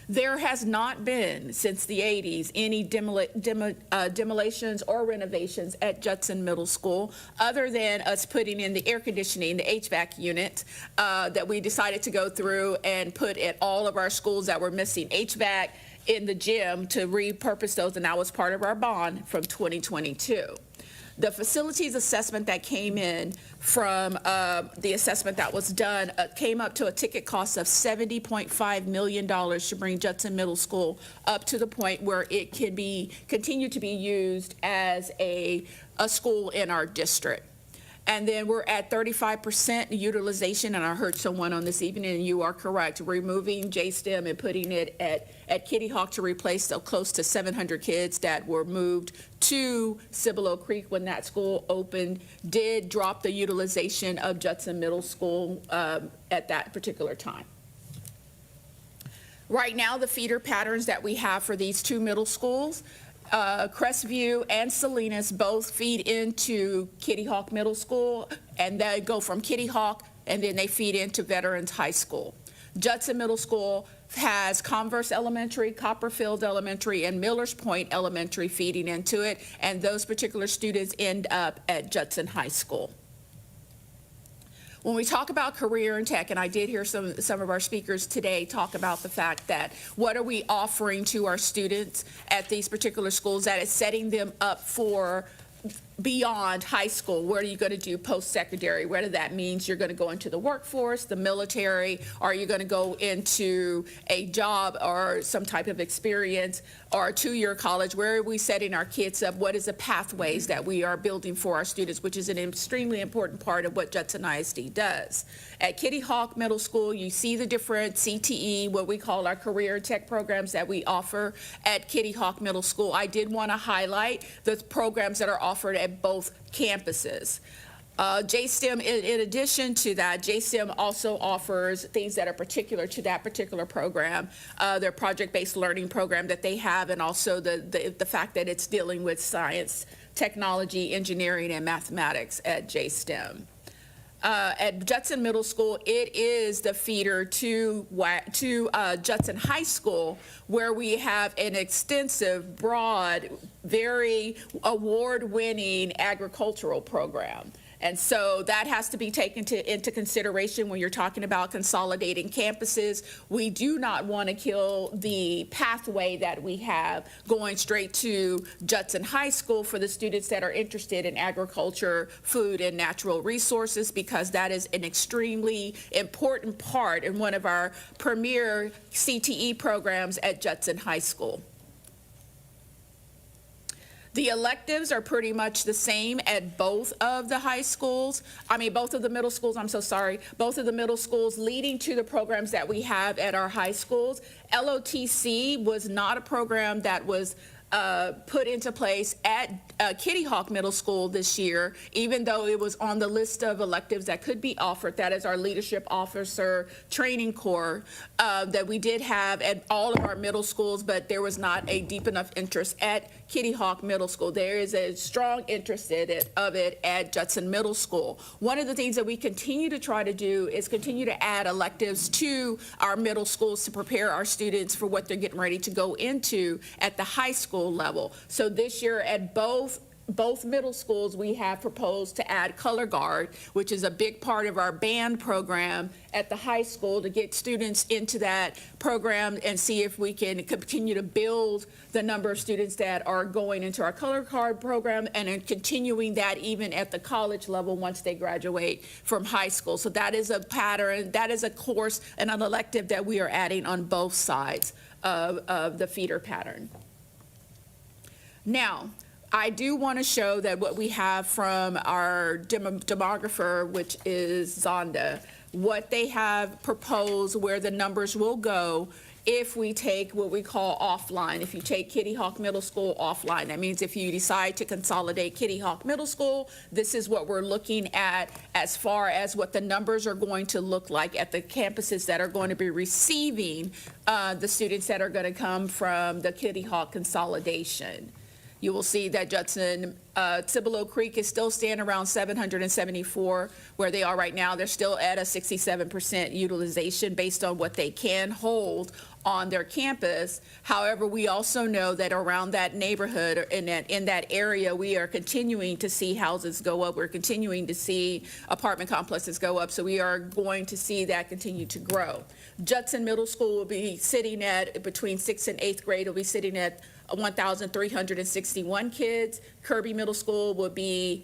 There has not been, since the 80s, any demolitions or renovations at Judson Middle School, other than us putting in the air conditioning, the HVAC unit, that we decided to go through and put at all of our schools that were missing HVAC in the gym to repurpose those, and that was part of our bond from 2022. The facilities assessment that came in from the assessment that was done came up to a ticket cost of $70.5 million to bring Judson Middle School up to the point where it can continue to be used as a school in our district. And then we're at 35% utilization, and I heard someone on this evening, and you are correct, removing JSTEM and putting it at Kitty Hawk to replace the close to 700 kids that were moved to Cibolo Creek when that school opened, did drop the utilization of Judson Middle School at that particular time. Right now, the feeder patterns that we have for these two middle schools, Crestview and Salinas both feed into Kitty Hawk Middle School, and they go from Kitty Hawk and then they feed into Veterans High School. Judson Middle School has Converse Elementary, Copperfield Elementary, and Millers Point Elementary feeding into it, and those particular students end up at Judson High School. when we talk about career and tech, and I did hear some of our speakers today talk about the fact that what are we offering to our students at these particular schools that is setting them up for beyond high school. What are you going to do post-secondary? Whether that means you're going to go into the workforce, the military, or you're going to go into a job or some type of experience or a two-year college. Where are we setting our kids up? What is the pathways that we are building for our students, which is an extremely important part of what Judson ISD does. At Kitty Hawk Middle School, you see the different CTE, what we call our career tech programs that we offer at Kitty Hawk Middle School. I did want to highlight the programs that are offered at both campuses. JSTEM, in addition to that, JSTEM also offers things that are particular to that particular program, their project-based learning program that they have, and also the fact that it's dealing with science, technology, engineering, and mathematics at JSTEM. At Judson Middle School, it is the feeder to Judson High School, where we have an extensive, broad, very award-winning agricultural program. And so that has to be taken into consideration when you're talking about consolidating campuses. We do not want to kill the pathway that we have going straight to Judson High School for the students that are interested in agriculture, food, and natural resources, because that is an extremely important part in one of our premier CTE programs at Judson High School. The electives are pretty much the same at both of the high schools. Both of the middle schools, I'm so sorry. Both of the middle schools leading to the programs that we have at our high schools. LOTC was not a program that was put into place at Kitty Hawk Middle School this year, even though it was on the list of electives that could be offered. That is our leadership officer training corps that we did have at all of our middle schools, but there was not a deep enough interest at Kitty Hawk Middle School. There is a strong interest of it at Judson Middle School. One of the things that we continue to try to do is continue to add electives to our middle schools to prepare our students for what they're getting ready to go into at the high school level. So this year at both middle schools, we have proposed to add color guard, which is a big part of our band program at the high school, to get students into that program and see if we can continue to build the number of students that are going into our color guard program, and then continuing that even at the college level once they graduate from high school. So that is a pattern, that is a course and an elective that we are adding on both sides of the feeder pattern. Now, I do want to show that what we have from our demographer, which is Zonda, what they have proposed, where the numbers will go if we take what we call offline. If you take Kitty Hawk Middle School offline, that means if you decide to consolidate Kitty Hawk Middle School, this is what we're looking at as far as what the numbers are going to look like at the campuses that are going to be receiving the students that are going to come from the Kitty Hawk consolidation. You will see that Judson, Cibolo Creek is still staying around 774 where they are right now. They're still at a 67% utilization based on what they can hold on their campus. However, we also know that around that neighborhood, or in that area, we are continuing to see houses go up. We're continuing to see apartment complexes go up. So we are going to see that continue to grow. Judson Middle School will be sitting at, between 6th and 8th grade, will be sitting at 1,361 kids. Kirby Middle School will be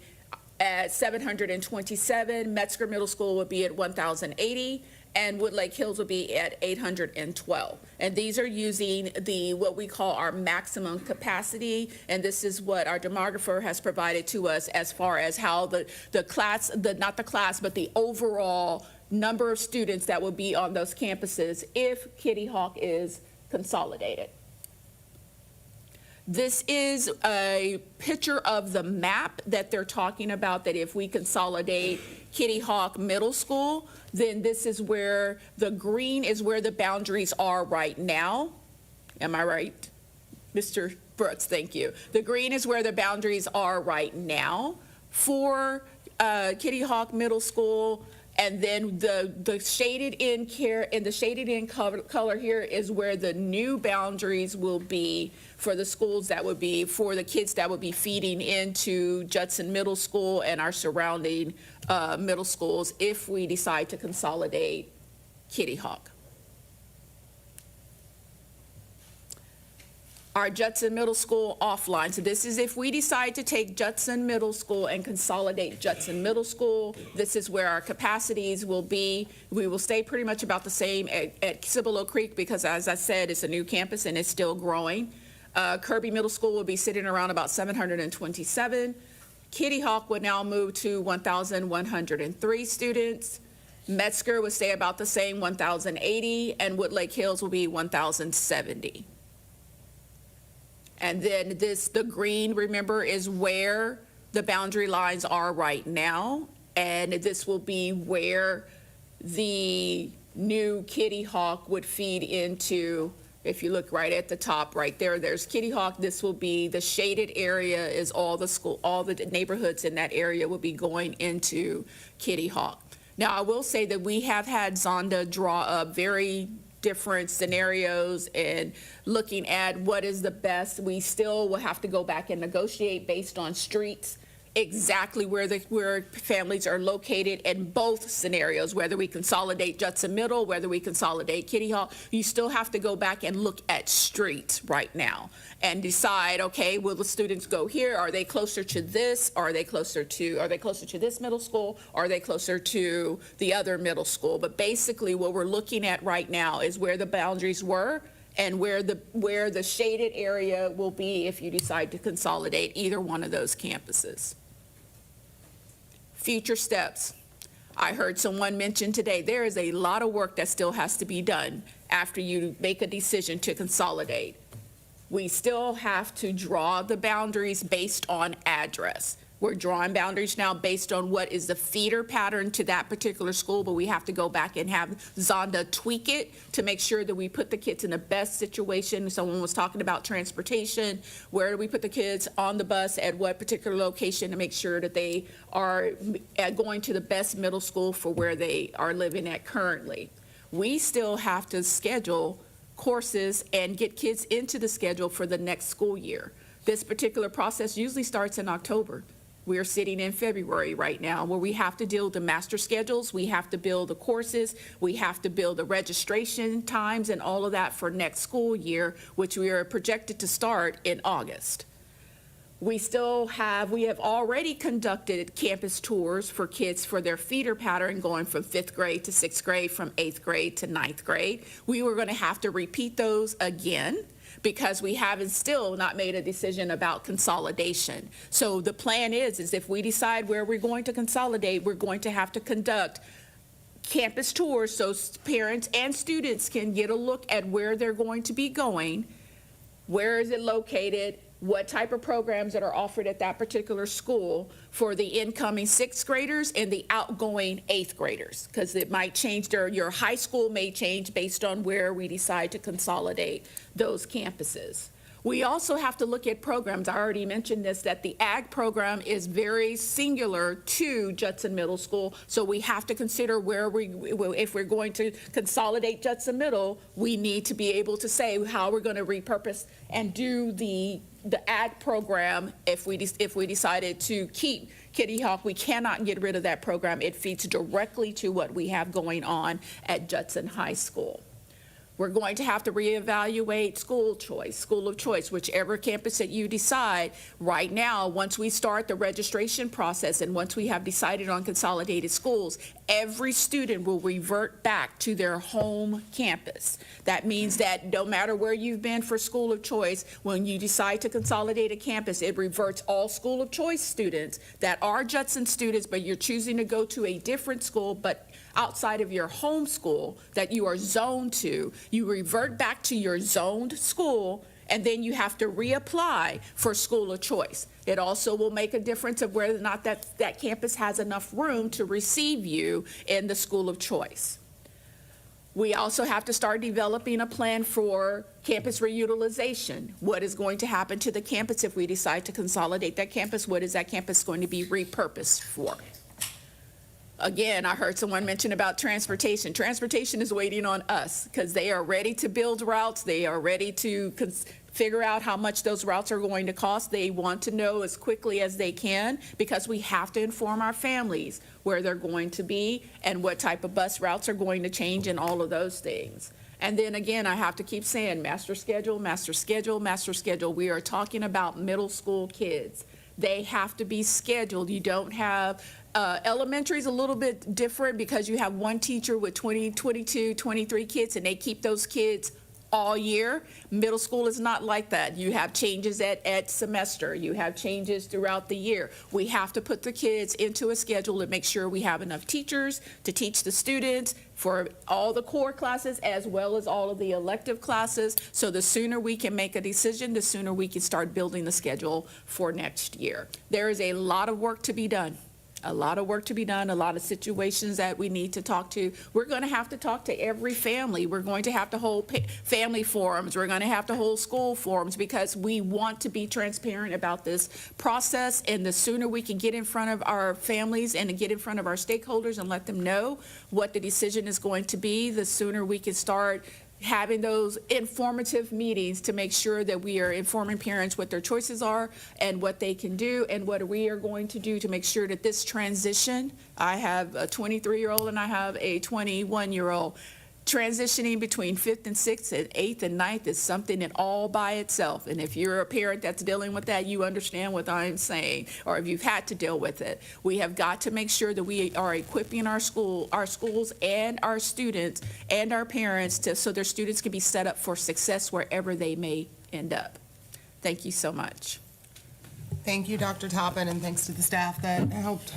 at 727. Metzger Middle School will be at 1,080. And Woodlake Hills will be at 812. And these are using what we call our maximum capacity. And this is what our demographer has provided to us as far as how the overall number of students that will be on those campuses if Kitty Hawk is consolidated. This is a picture of the map that they're talking about, that if we consolidate Kitty Hawk Middle School, then this is where the green is where the boundaries are right now. Am I right? Mr. Brooks, thank you. The green is where the boundaries are right now for Kitty Hawk Middle School. And then the shaded in color here is where the new boundaries will be for the schools that would be, for the kids that would be feeding into Judson Middle School and our surrounding middle schools if we decide to consolidate Kitty Hawk. Our Judson Middle School offline. So this is if we decide to take Judson Middle School and consolidate Judson Middle School. This is where our capacities will be. We will stay pretty much about the same at Cibolo Creek because, as I said, it's a new campus and it's still growing. Kirby Middle School will be sitting around about 727. Kitty Hawk would now move to 1,103 students. Metzger would stay about the same, 1,080, and Woodlake Hills will be 1,070. And then the green, remember, is where the boundary lines are right now. And this will be where the new Kitty Hawk would feed into. If you look right at the top right there, there's Kitty Hawk. This will be the shaded area is all the neighborhoods in that area will be going into Kitty Hawk. Now, I will say that we have had Zonda draw up very different scenarios and looking at what is the best. We still will have to go back and negotiate based on streets, exactly where families are located in both scenarios, whether we consolidate Judson Middle, whether we consolidate Kitty Hawk. You still have to go back and look at streets right now and decide, okay, will the students go here? Are they closer to this? Are they closer to this middle school? Are they closer to the other middle school? But basically what we're looking at right now is where the boundaries were and where the shaded area will be if you decide to consolidate either one of those campuses. Future steps. I heard someone mention today, there is a lot of work that still has to be done after you make a decision to consolidate. We still have to draw the boundaries based on address. We're drawing boundaries now based on what is the feeder pattern to that particular school, but we have to go back and have Zonda tweak it to make sure that we put the kids in the best situation. Someone was talking about transportation. Where do we put the kids on the bus at what particular location to make sure that they are going to the best middle school for where they are living at currently? We still have to schedule courses and get kids into the schedule for the next school year. This particular process usually starts in October. We are sitting in February right now where we have to deal with the master schedules, we have to build the courses, we have to build the registration times and all of that for next school year, which we are projected to start in August. We have already conducted campus tours for kids for their feeder pattern going from 5th grade to 6th grade, from 8th grade to 9th grade. We were going to have to repeat those again because we haven't still not made a decision about consolidation. So the plan is if we decide where we're going to consolidate, we're going to have to conduct campus tours so parents and students can get a look at where they're going to be going, where is it located, what type of programs that are offered at that particular school for the incoming 6th graders and the outgoing 8th graders, because it might change, your high school may change based on where we decide to consolidate those campuses. We also have to look at programs. I already mentioned this, that the ag program is very singular to Judson Middle School, so we have to consider if we're going to consolidate Judson Middle, we need to be able to say how we're going to repurpose and do the ag program. If we decided to keep Kitty Hawk, we cannot get rid of that program. It feeds directly to what we have going on at Judson High School. We're going to have to reevaluate school of choice, whichever campus that you decide. Right now, once we start the registration process and once we have decided on consolidated schools, every student will revert back to their home campus. That means that no matter where you've been for school of choice, when you decide to consolidate a campus, it reverts all school of choice students that are Judson students, but you're choosing to go to a different school, but outside of your home school that you are zoned to, you revert back to your zoned school, and then you have to reapply for school of choice. It also will make a difference of whether or not that campus has enough room to receive you in the school of choice. We also have to start developing a plan for campus reutilization. What is going to happen to the campus if we decide to consolidate that campus? What is that campus going to be repurposed for? Again, I heard someone mention about transportation. Transportation is waiting on us because they are ready to build routes. They are ready to figure out how much those routes are going to cost. They want to know as quickly as they can because we have to inform our families where they're going to be and what type of bus routes are going to change and all of those things. And then again, I have to keep saying master schedule, master schedule, master schedule. We are talking about middle school kids. They have to be scheduled. You don't have elementary is a little bit different because you have one teacher with 20, 22, 23 kids, and they keep those kids all year. Middle school is not like that. You have changes at semester. You have changes throughout the year. We have to put the kids into a schedule and make sure we have enough teachers to teach the students for all the core classes as well as all of the elective classes. So the sooner we can make a decision, the sooner we can start building the schedule for next year. There is a lot of work to be done. A lot of work to be done, a lot of situations that we need to talk to. We're going to have to talk to every family. We're going to have to hold family forums. We're going to have to hold school forums because we want to be transparent about this process. And the sooner we can get in front of our families and get in front of our stakeholders and let them know what the decision is going to be, the sooner we can start having those informative meetings to make sure that we are informing parents what their choices are and what they can do and what we are going to do to make sure that this transition, I have a 23-year-old and I have a 21-year-old, transitioning between 5th and 6th and 8th and 9th is something that all by itself. And if you're a parent that's dealing with that, you understand what I'm saying, or if you've had to deal with it. We have got to make sure that we are equipping our schools and our students and our parents so their students can be set up for success wherever they may end up. Thank you so much. Thank you, Dr. Toppin, and thanks to the staff that helped,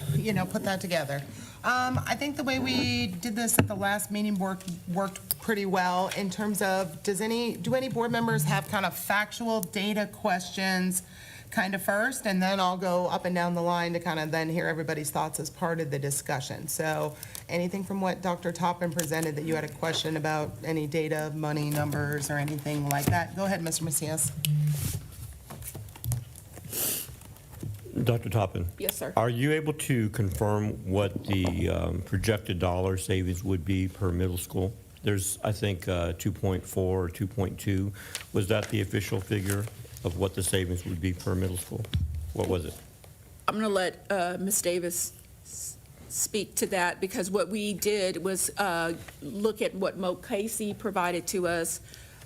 put that together. I think the way we did this at the last meeting worked pretty well in terms of, do any board members have kind of factual data questions kind of first, and then I'll go up and down the line to kind of then hear everybody's thoughts as part of the discussion. So anything from what Dr. Toppin presented that you had a question about, any data, money, numbers, or anything like that? Go ahead, Mr. Macias. Dr. Toppin? Yes, sir. Are you able to confirm what the projected dollar savings would be per middle school? There's, I think, 2.4 or 2.2. Was that the official figure of what the savings would be per middle school? What was it? I'm going to let Ms. Davis speak to that because what we did was look at what Mo Casey provided to us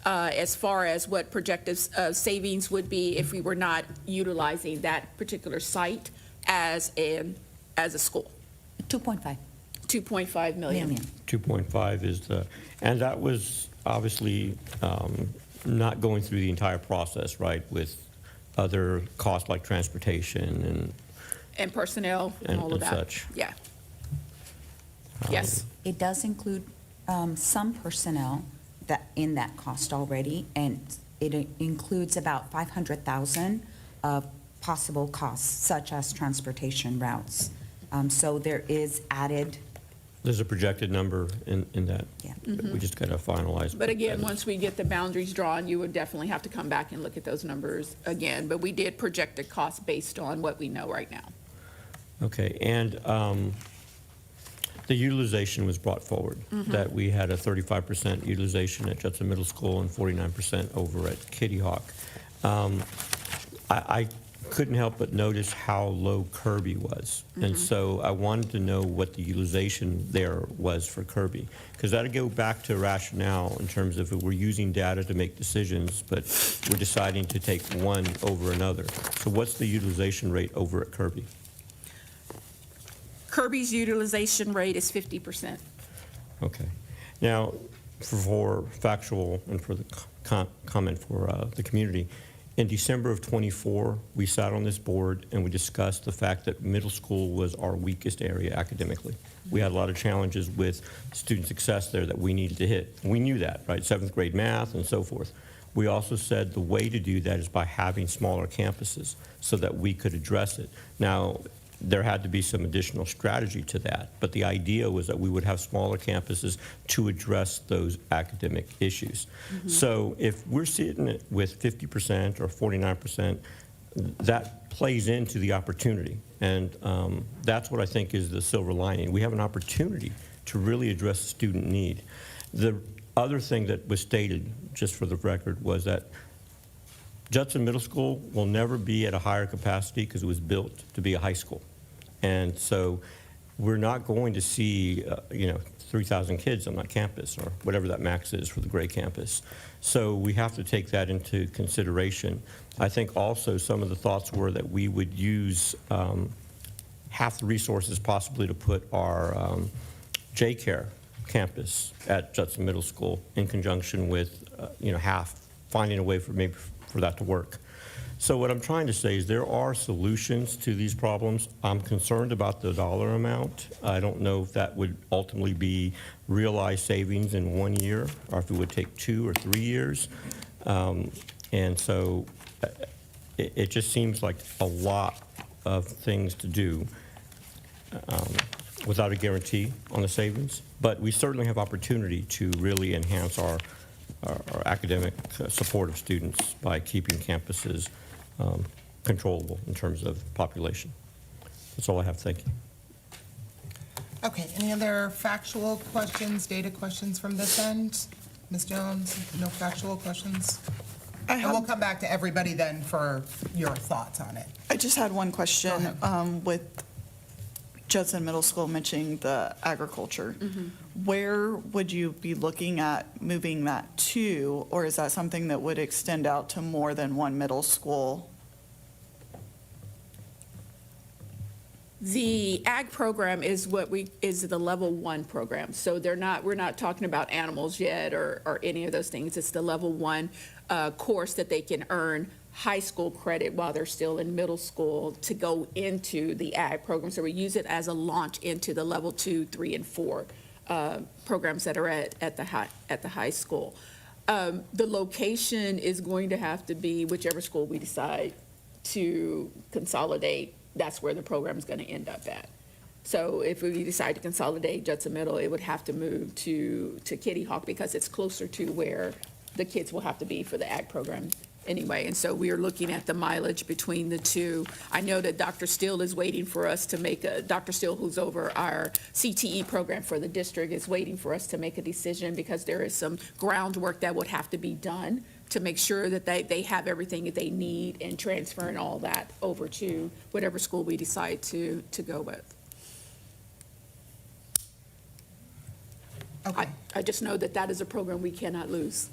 as far as what projected savings would be if we were not utilizing that particular site as a school. 2.5. 2.5 million. 2.5 is the, and that was obviously not going through the entire process, right, with other costs like transportation and personnel and all of that. Such. Yeah. Yes. It does include some personnel in that cost already, and it includes about $500,000 of possible costs, such as transportation routes. So there is added. There's a projected number in that. Yeah. We just got to finalize. But again, once we get the boundaries drawn, you would definitely have to come back and look at those numbers again. But we did project a cost based on what we know right now. Okay, and the utilization was brought forward, that we had a 35% utilization at Judson Middle School and 49% over at Kitty Hawk. I couldn't help but notice how low Kirby was. And so I wanted to know what the utilization there was for Kirby, because that'll go back to rationale in terms of if we're using data to make decisions, but we're deciding to take one over another. So what's the utilization rate over at Kirby? Kirby's utilization rate is 50%. Okay. Now, for factual and for the comment for the community, in December of '24, we sat on this board and we discussed the fact that middle school was our weakest area academically. We had a lot of challenges with student success there that we needed to hit. We knew that, right? 7th grade math and so forth. We also said the way to do that is by having smaller campuses so that we could address it. Now, there had to be some additional strategy to that, but the idea was that we would have smaller campuses to address those academic issues. So if we're sitting with 50% or 49%, that plays into the opportunity. And that's what I think is the silver lining. We have an opportunity to really address the student need. The other thing that was stated, just for the record, was that Judson Middle School will never be at a higher capacity because it was built to be a high school. And so we're not going to see, 3,000 kids on that campus or whatever that max is for the Gray campus. So we have to take that into consideration. I think also some of the thoughts were that we would use half the resources possibly to put our J-Care campus at Judson Middle School in conjunction with, half, finding a way for that to work. So what I'm trying to say is there are solutions to these problems. I'm concerned about the dollar amount. I don't know if that would ultimately be realized savings in 1 year or if it would take 2 or 3 years. And so it just seems like a lot of things to do without a guarantee on the savings. But we certainly have opportunity to really enhance our academic support of students by keeping campuses controllable in terms of population. That's all I have. Thank you. Okay, any other factual questions, data questions from this end? Ms. Jones, no factual questions? And we'll come back to everybody then for your thoughts on it. I just had one question with Judson Middle School mentioning the agriculture. Where would you be looking at moving that to, or is that something that would extend out to more than one middle school? The ag program is is the level 1 program. So we're not talking about animals yet or any of those things. It's the level 1 course that they can earn high school credit while they're still in middle school to go into the ag program. So we use it as a launch into the level 2, 3, and 4 programs that are at the high school. The location is going to have to be whichever school we decide to consolidate. That's where the program is going to end up at. So if we decide to consolidate Judson Middle, it would have to move to Kitty Hawk because it's closer to where the kids will have to be for the ag program anyway. And so we are looking at the mileage between the two. I know that Dr. Steele is waiting for us to make Dr. Steele, who's over our CTE program for the district, is waiting for us to make a decision because there is some groundwork that would have to be done to make sure that they have everything that they need and transferring all that over to whatever school we decide to go with. Okay. I just know that is a program we cannot lose.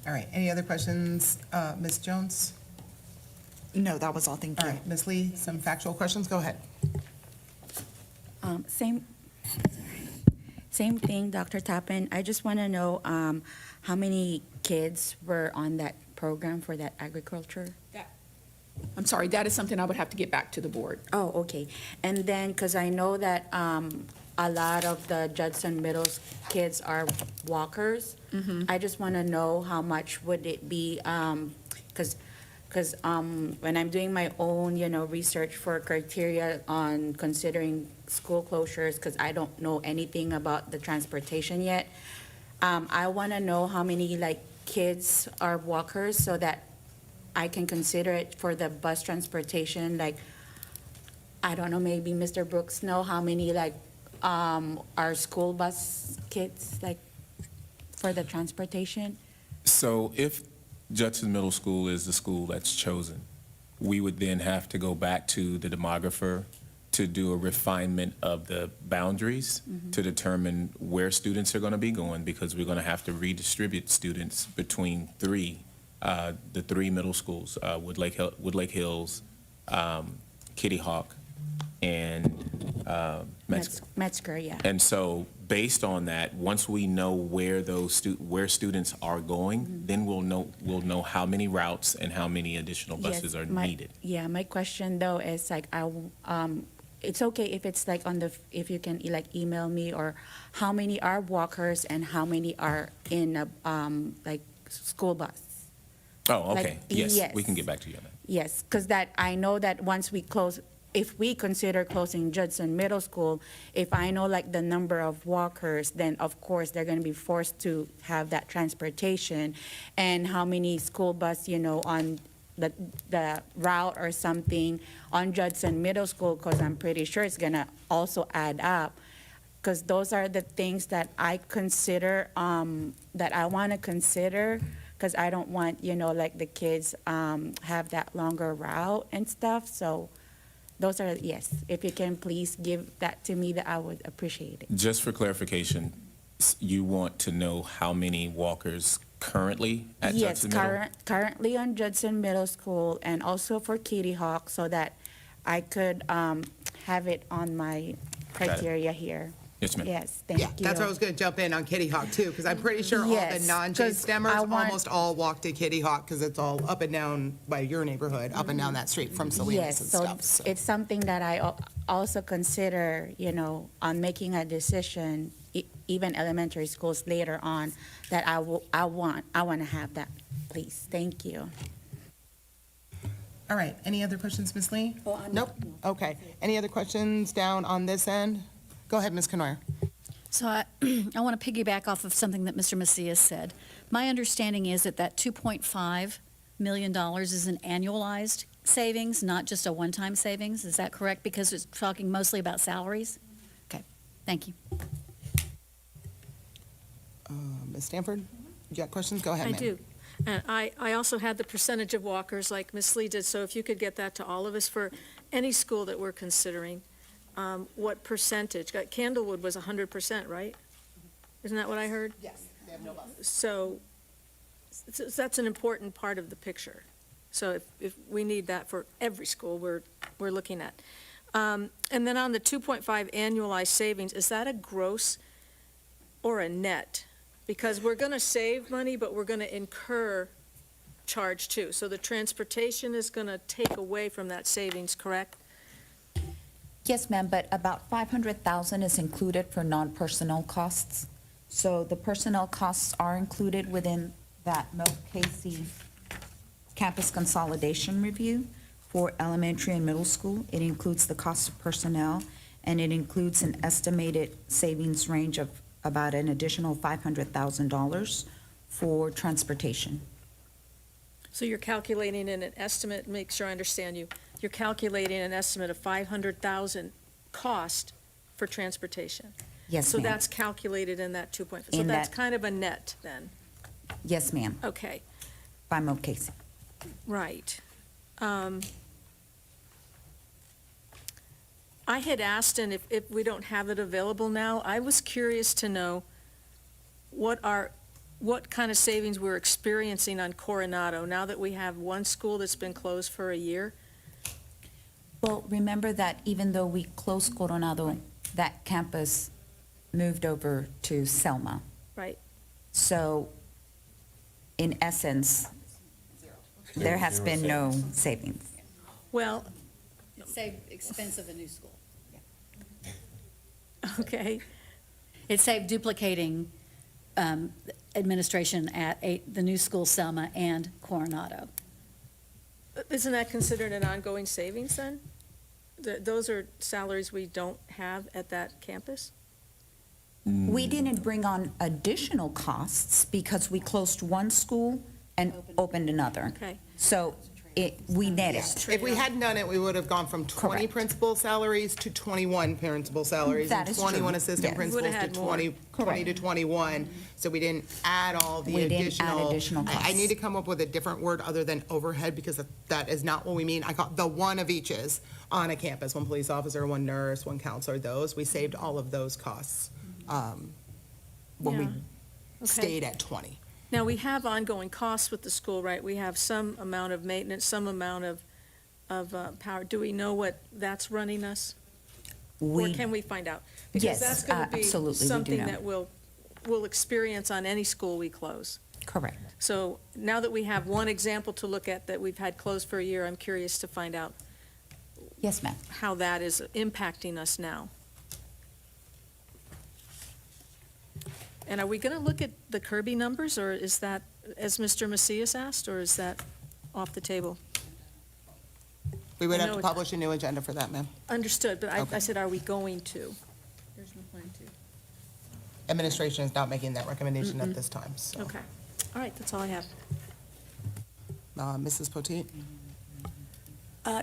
All right, any other questions? Ms. Jones? No, that was all. Thank you. All right, Ms. Lee, some factual questions? Go ahead. Same thing, Dr. Tappan. I just want to know how many kids were on that program for that agriculture? I'm sorry, that is something I would have to get back to the board. Oh, okay. And then, because I know that a lot of the Judson Middle kids are walkers. I just want to know how much would it be, because when I'm doing my own, research for criteria on considering school closures, because I don't know anything about the transportation yet, I want to know how many kids are walkers so that I can consider it for the bus transportation. I don't know, maybe Mr. Brooks know how many are school bus kids for the transportation? So if Judson Middle School is the school that's chosen, we would then have to go back to the demographer to do a refinement of the boundaries to determine where students are going to be going, because we're going to have to redistribute students between the three middle schools, Woodlake Hills, Kitty Hawk, and Metzger, yeah. And so based on that, once we know where where students are going, then we'll know how many routes and how many additional buses are needed. Yeah, my question though is it's okay if it's if you can email me, or how many are walkers and how many are in a school bus? Oh, okay. Yes, we can get back to you on that. Yes, because I know that once we close, if we consider closing Judson Middle School, if I know the number of walkers, then of course they're going to be forced to have that transportation, and how many school bus, on the route or something on Judson Middle School, because I'm pretty sure it's gonna also add up. Because those are the things that I consider, that I want to consider, because I don't want, like the kids have that longer route and stuff. So those are, yes, if you can please give that to me, that I would appreciate it. Just for clarification, you want to know how many walkers currently at Judson Middle? Yes, currently on Judson Middle School, and also for Kitty Hawk, so that I could have it on my criteria here. Yes, ma'am. Yes, thank you. Yeah, that's where I was going to jump in on Kitty Hawk too, because I'm pretty sure all Yes, the non-J 'cause I stemmers want- almost all walk to Kitty Hawk, because it's all up and down by your neighborhood, up and down that street from Salinas Yes, and so stuff. So. it's something that I also consider, on making a decision, even elementary schools later on, that I want to have that, please. Thank you. All right, any other questions, Ms. Lee? Nope, okay. Any other questions down on this end? Go ahead, Ms. Canoyer. So I want to piggyback off of something that Mr. Macias said. My understanding is that $2.5 million is an annualized savings, not just a one-time savings. Is that correct? Because it's talking mostly about salaries? Okay, thank you. Ms. Stanford, you got questions? Go ahead, I ma'am. do. And I also had the percentage of walkers like Ms. Lee did, so if you could get that to all of us for any school that we're considering, what percentage? Candlewood was 100%, right? Isn't that what I heard? Yes, they have no buses. So that's an important part of the picture. So if we need that for every school we're looking at. And then on the 2.5 annualized savings, is that a gross or a net? Because we're going to save money, but we're going to incur charge too. So the transportation is going to take away from that savings, correct? Yes, ma'am, but about 500,000 is included for non-personnel costs. So the personnel costs are included within that Mo Casey campus consolidation review for elementary and middle school. It includes the cost of personnel, and it includes an estimated savings range of about an additional $500,000 for transportation. So you're calculating in an estimate, make sure I understand you, you're calculating an estimate of 500,000 cost for transportation? Yes, So ma'am. that's calculated in that 2.5, so In that's that- kind of a net then? Yes, ma'am, Okay, by Mo Casey. right. I had asked, and if we don't have it available now, I was curious to know what kind of savings we're experiencing on Coronado now that we have one school that's been closed for a year. Well, remember that even though we closed Coronado, that campus moved over to Selma. Right. So, in essence, there has been no savings. Well, It saved expense of the new school. okay. It saved duplicating administration at the new school, Selma and Coronado. Isn't that considered an ongoing savings then? Those are salaries we don't have at that campus? We didn't bring on additional costs because we closed one school and opened another. Okay. So we netted. If we hadn't done it, we would have gone from 20 Correct. principal salaries to 21 principal salaries. That and is 21 true. assistant Yes. principals Would've to had more. 20 to 21. So we didn't add all the We additional. didn't add additional I costs. need to come up with a different word other than overhead, because that is not what we mean. I call the one of eaches on a campus, one police officer, one nurse, one counselor, those. We saved all of those costs when we Yeah. Okay. stayed at 20. Now, we have ongoing costs with the school, right? We have some amount of maintenance, some amount of power. Do we know what that's running us? Or can we find out? Because Yes, that's going to be absolutely, we do something know. that we'll experience on any school we close. Correct. So now that we have one example to look at that we've had closed for a year, I'm curious to find out Yes, ma'am. how that is impacting us now. And are we going to look at the Kirby numbers, or is that, as Mr. Macias asked, or is that off the table? We would I have know to it's- publish a new agenda for that, ma'am. Understood, but I Okay. said, are we going to? There's no plan to. Administration is not making that recommendation at this time, so. Okay. All right, that's all I have. Mrs. Potteet?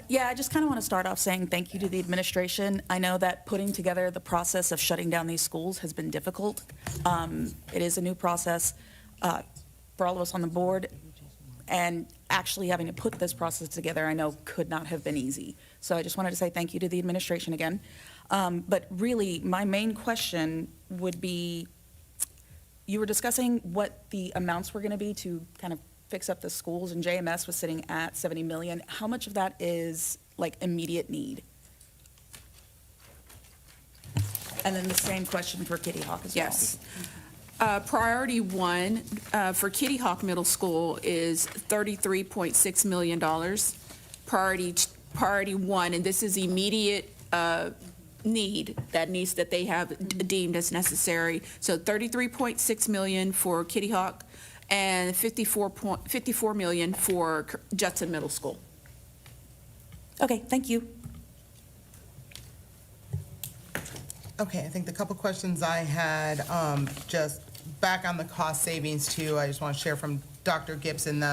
Yeah, I just kind of want to start off saying thank you to the administration. I know that putting together the process of shutting down these schools has been difficult. It is a new process for all of us on the board, and actually having to put this process together, I know could not have been easy. So I just wanted to say thank you to the administration again. But really, my main question would be, you were discussing what the amounts were going to be to kind of fix up the schools, and JMS was sitting at 70 million. How much of that is like immediate need? And then the same question for Kitty Hawk as well. Yes. Priority one for Kitty Hawk Middle School is $33.6 million. Priority one, and this is immediate need that they have deemed as necessary. So 33.6 million for Kitty Hawk and 54 million for Judson Middle School. Okay, thank you. Okay, I think the couple questions I had, just back on the cost savings too, I just want to share from Dr. Gibson,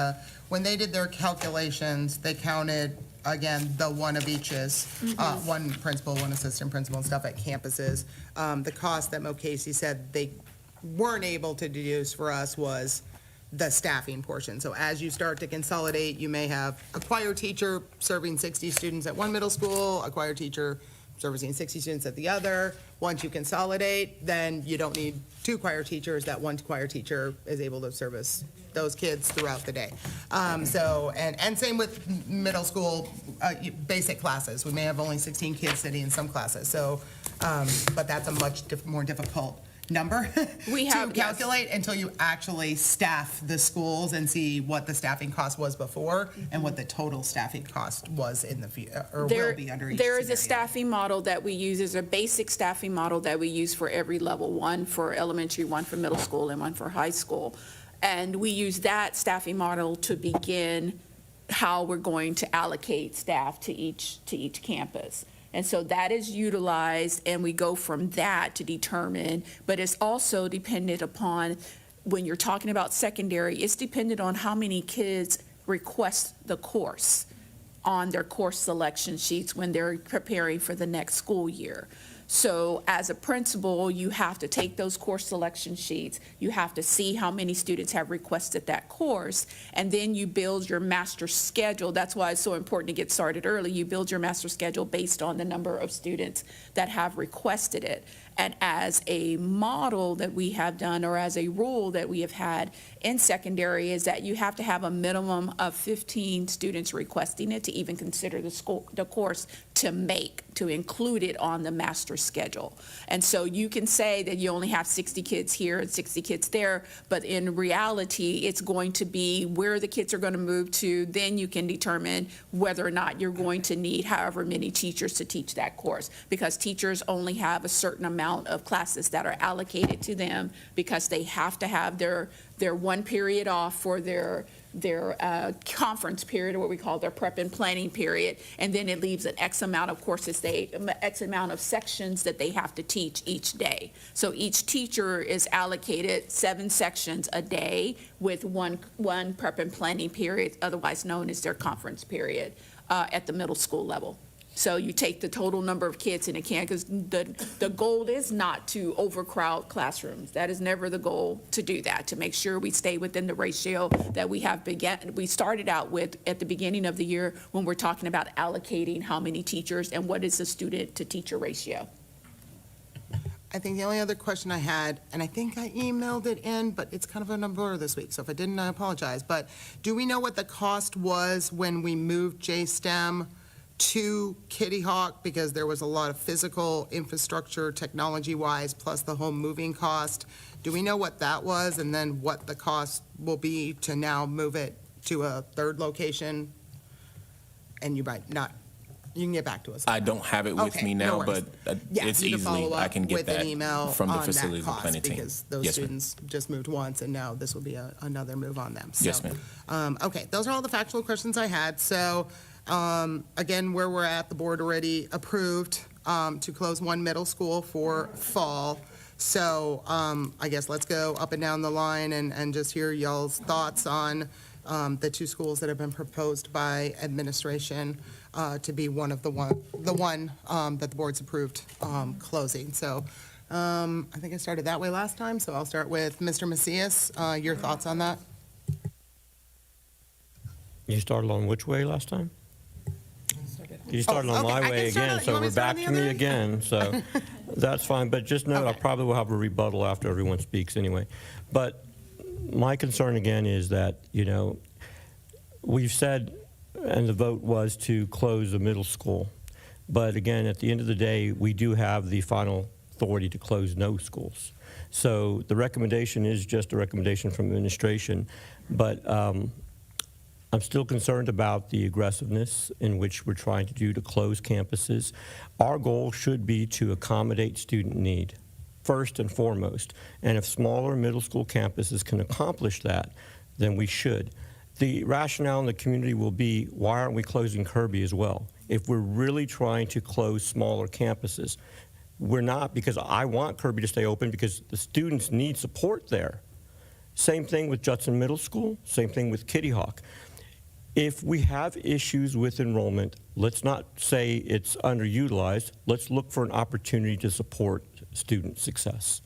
when they did their calculations, they counted, again, the one of eaches, one principal, one assistant principal and stuff at campuses. The cost that Mo Casey said they weren't able to deduce for us was the staffing portion. So as you start to consolidate, you may have a choir teacher serving 60 students at one middle school, a choir teacher servicing 60 students at the other. Once you consolidate, then you don't need two choir teachers. That one choir teacher is able to service those kids throughout the day. And same with middle school basic classes. We may have only 16 kids sitting in some classes. So, but that's a much more difficult number to calculate until you actually staff the schools and see what the staffing cost was before and what the total staffing cost was in the future, or will be under each There is a scenario. staffing model that we use, is a basic staffing model that we use for every level, one for elementary, one for middle school, and one for high school. And we use that staffing model to begin how we're going to allocate staff to each campus. And so that is utilized, and we go from that to determine, but it's also dependent upon, when you're talking about secondary, it's dependent on how many kids request the course on their course selection sheets when they're preparing for the next school year. So as a principal, you have to take those course selection sheets, you have to see how many students have requested that course, and then you build your master schedule. That's why it's so important to get started early. You build your master schedule based on the number of students that have requested it. And as a model that we have done, or as a rule that we have had in secondary, is that you have to have a minimum of 15 students requesting it to even consider the course to include it on the master schedule. And so you can say that you only have 60 kids here and 60 kids there, but in reality, it's going to be where the kids are going to move to. Then you can determine whether or not you're going to need however many teachers to teach that course, because teachers only have a certain amount of classes that are allocated to them, because they have to have their one period off for their conference period, or what we call their prep and planning period, and then it leaves an X amount of courses, X amount of sections that they have to teach each day. So each teacher is allocated 7 sections a day with one prep and planning period, otherwise known as their conference period, at the middle school level. So you take the total number of kids in a campus, because the goal is not to overcrowd classrooms. That is never the goal, to do that, to make sure we stay within the ratio that we started out with at the beginning of the year, when we're talking about allocating how many teachers and what is the student to teacher ratio. I think the only other question I had, and I think I emailed it in, but it's kind of a number this week, so if I didn't, I apologize. But do we know what the cost was when we moved JSTEM to Kitty Hawk, because there was a lot of physical infrastructure, technology-wise, plus the whole moving cost? Do we know what that was, and then what the cost will be to now move it to a third location? And you might not, you can get back to us. I don't have it with Okay, me no now, worries. but Yes, it's you can easily, follow I up can get with an that email from the on that facilities and cost, planning team. because those Yes, ma'am. students just moved once, and now this will be another move on them. Yes, So, ma'am. Okay, those are all the factual questions I had. So, again, where we're at, the board already approved to close one middle school for fall. So I guess let's go up and down the line and just hear y'all's thoughts on the two schools that have been proposed by administration to be one of the one that the board's approved closing. So I think I started that way last time, so I'll start with Mr. Macias. Your thoughts on that? You started on which way last time? You started on okay, my I way can start again, on- you so want me we're to start on back the to me other? again, so that's fine. But just know I probably will have a rebuttal after everyone speaks anyway. But my concern again is that, you know, we've said, and the vote was to close the middle school. But again, at the end of the day, we do have the final authority to close no schools. So the recommendation is just a recommendation from administration. But I'm still concerned about the aggressiveness in which we're trying to do to close campuses. Our goal should be to accommodate student need, first and foremost. And if smaller middle school campuses can accomplish that, then we should. The rationale in the community will be, why aren't we closing Kirby as well? If we're really trying to close smaller campuses, we're not, because I want Kirby to stay open because the students need support there. Same thing with Judson Middle School, same thing with Kitty Hawk. If we have issues with enrollment, let's not say it's underutilized. Let's look for an opportunity to support student success.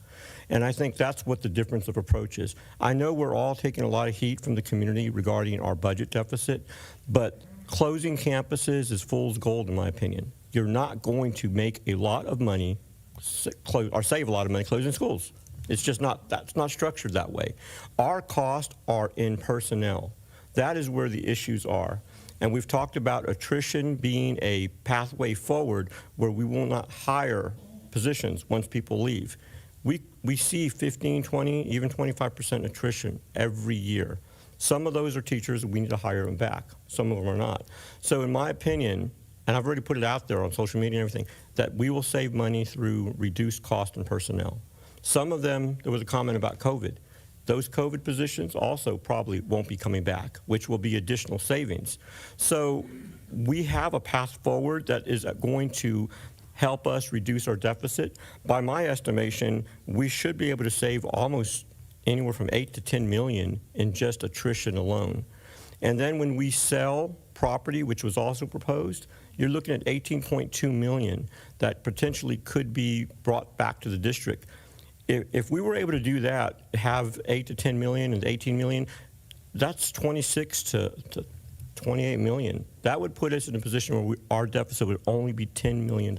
And I think that's what the difference of approach is. I know we're all taking a lot of heat from the community regarding our budget deficit, but closing campuses is fool's gold in my opinion. You're not going to make a lot of money, or save a lot of money closing schools. It's just not, that's not structured that way. Our costs are in personnel. That is where the issues are. And we've talked about attrition being a pathway forward where we will not hire positions once people leave. We see 15, 20, even 25% attrition every year. Some of those are teachers, we need to hire them back. Some of them are not. So in my opinion, and I've already put it out there on social media and everything, that we will save money through reduced cost and personnel. Some of them, there was a comment about COVID. Those COVID positions also probably won't be coming back, which will be additional savings. So we have a path forward that is going to help us reduce our deficit. By my estimation, we should be able to save almost anywhere from 8 to 10 million in just attrition alone. And then when we sell property, which was also proposed, you're looking at 18.2 million that potentially could be brought back to the district. If we were able to do that, have 8 to 10 million and 18 million, that's 26 to 28 million. That would put us in a position where our deficit would only be $10 million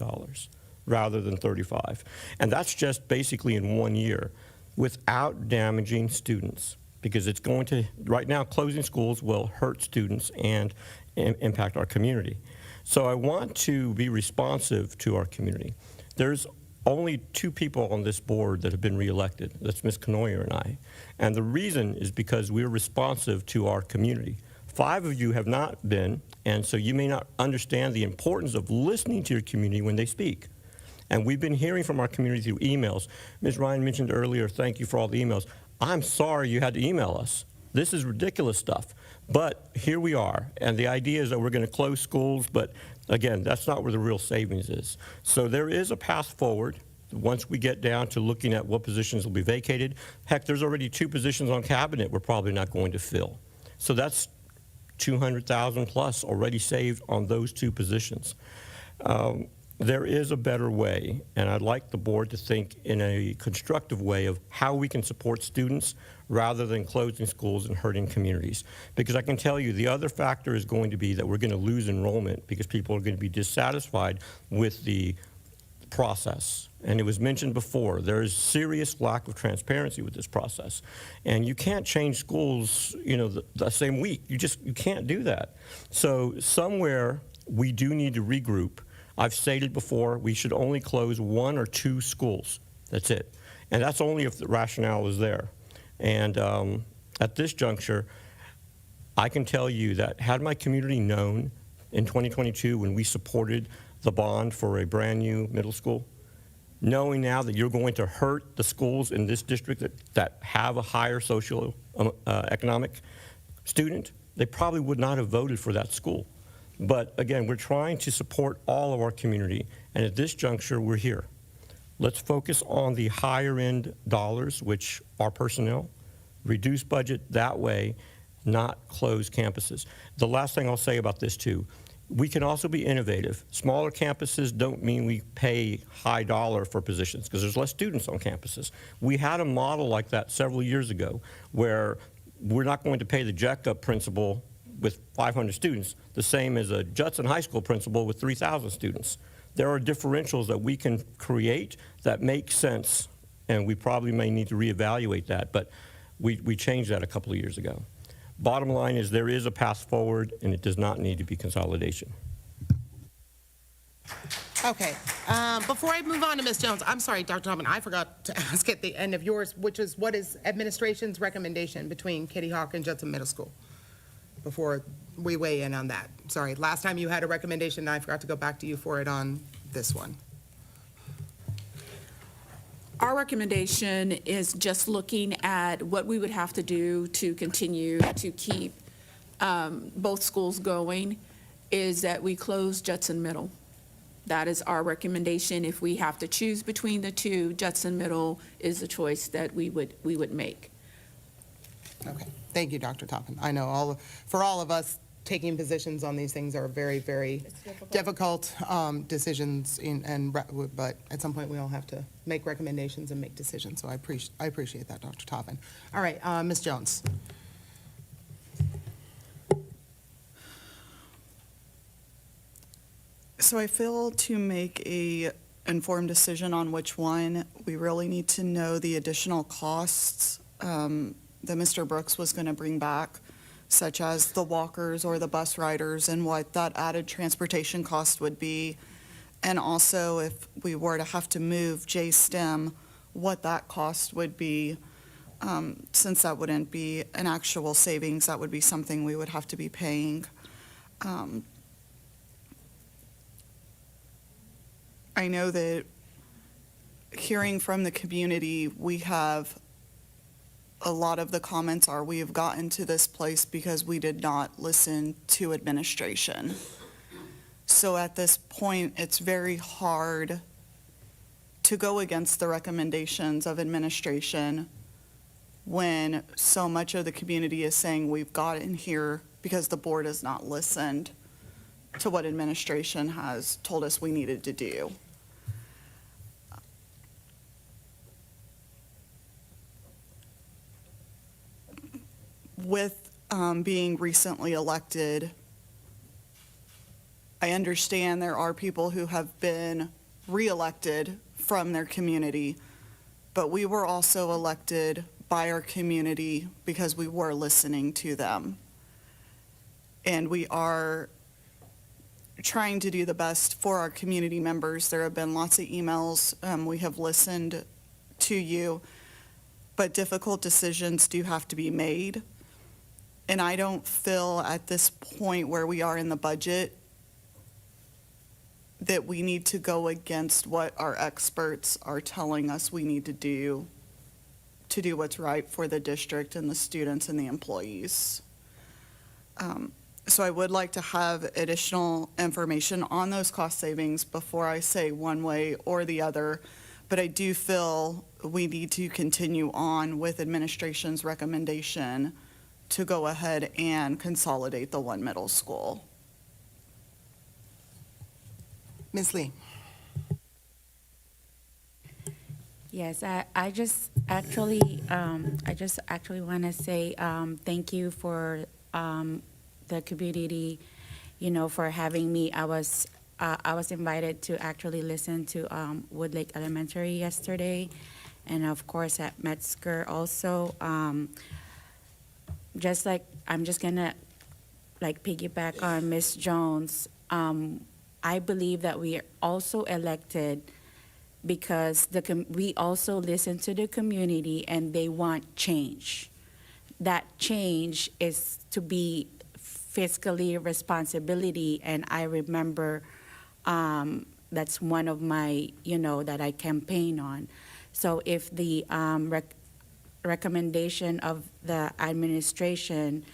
rather than 35. And that's just basically in 1 year without damaging students, because it's going to, right now, closing schools will hurt students and impact our community. So I want to be responsive to our community. There's only 2 people on this board that have been reelected. That's Ms. Knoyer and I. And the reason is because we're responsive to our community. 5 of you have not been, and so you may not understand the importance of listening to your community when they speak. And we've been hearing from our community through emails. Ms. Ryan mentioned earlier, thank you for all the emails. I'm sorry you had to email us. This is ridiculous stuff. But here we are, and the idea is that we're going to close schools, but again, that's not where the real savings is. So there is a path forward once we get down to looking at what positions will be vacated. Heck, there's already 2 positions on cabinet we're probably not going to fill. So that's 200,000 plus already saved on those 2 positions. There is a better way, and I'd like the board to think in a constructive way of how we can support students rather than closing schools and hurting communities. Because I can tell you the other factor is going to be that we're going to lose enrollment because people are going to be dissatisfied with the process. And it was mentioned before, there is serious lack of transparency with this process. And you can't change schools, you know, the same week. You can't do that. So somewhere we do need to regroup. I've stated before, we should only close 1 or 2 schools. That's it. And that's only if the rationale is there. And at this juncture, I can tell you that had my community known in 2022 when we supported the bond for a brand new middle school, knowing now that you're going to hurt the schools in this district that have a higher social economic student, they probably would not have voted for that school. But again, we're trying to support all of our community, and at this juncture, we're here. Let's focus on the higher end dollars, which are personnel, reduce budget that way, not close campuses. The last thing I'll say about this too, we can also be innovative. Smaller campuses don't mean we pay high dollar for positions because there's less students on campuses. We had a model like that several years ago where we're not going to pay the Jack-up principal with 500 students the same as a Judson High School principal with 3,000 students. There are differentials that we can create that make sense, and we probably may need to reevaluate that, but we changed that a couple of years ago. Bottom line is there is a path forward, and it does not need to be consolidation. Okay, before I move on to Ms. Jones, I'm sorry, Dr. Tubman, I forgot to ask at the end of yours, which is what is administration's recommendation between Kitty Hawk and Judson Middle School? Before we weigh in on that. Sorry, last time you had a recommendation, and I forgot to go back to you for it on this one. Our recommendation is just looking at what we would have to do to continue to keep both schools going, is that we close Judson Middle. That is our recommendation. If we have to choose between the two, Judson Middle is the choice that we would make. Okay, thank you, Dr. Toppin. I know for all of us, taking positions on these things are very, very difficult decisions, but at some point we all have to make recommendations and make decisions. So I appreciate that, Dr. Toppin. All right, Ms. Jones. So I feel to make a informed decision on which one, we really need to know the additional costs that Mr. Brooks was going to bring back, such as the walkers or the bus riders, and what that added transportation cost would be. And also, if we were to have to move J-STEM, what that cost would be, since that wouldn't be an actual savings, that would be something we would have to be paying. I know that hearing from the community, we have a lot of the comments are we have gotten to this place because we did not listen to administration. So at this point, it's very hard to go against the recommendations of administration when so much of the community is saying we've gotten here because the board has not listened to what administration has told us we needed to do. With being recently elected, I understand there are people who have been reelected from their community, but we were also elected by our community because we were listening to them. And we are trying to do the best for our community members. There have been lots of emails. We have listened to you, but difficult decisions do have to be made. And I don't feel at this point where we are in the budget that we need to go against what our experts are telling us we need to do what's right for the district and the students and the employees. So I would like to have additional information on those cost savings before I say one way or the other. But I do feel we need to continue on with administration's recommendation to go ahead and consolidate the one middle school. Ms. Lee. Yes, I just actually want to say thank you for the community, for having me. I was invited to actually listen to Woodlake Elementary yesterday, and of course at Metzger also. I'm just gonna piggyback on Ms. Jones. I believe that we are also elected because we also listen to the community and they want change. That change is to be fiscally responsibility, and I remember that's one of my, that I campaign on. So if the recommendation of the administration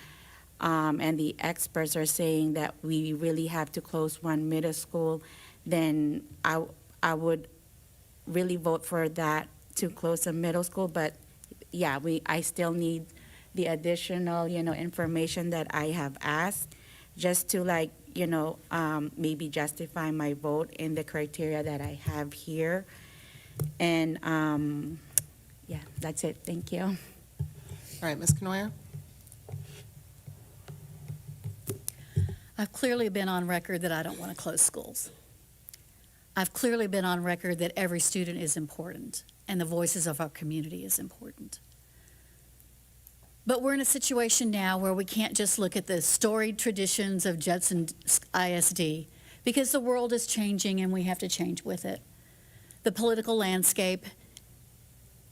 and the experts are saying that we really have to close one middle school, then I would really vote for that, to close a middle school. But yeah, I still need the additional, information that I have asked, just to maybe justify my vote in the criteria that I have here. And, yeah, that's it. Thank you. All right, Ms. Canoyer? I've clearly been on record that I don't want to close schools. I've clearly been on record that every student is important and the voices of our community is important. But we're in a situation now where we can't just look at the storied traditions of Judson ISD, because the world is changing and we have to change with it. The political landscape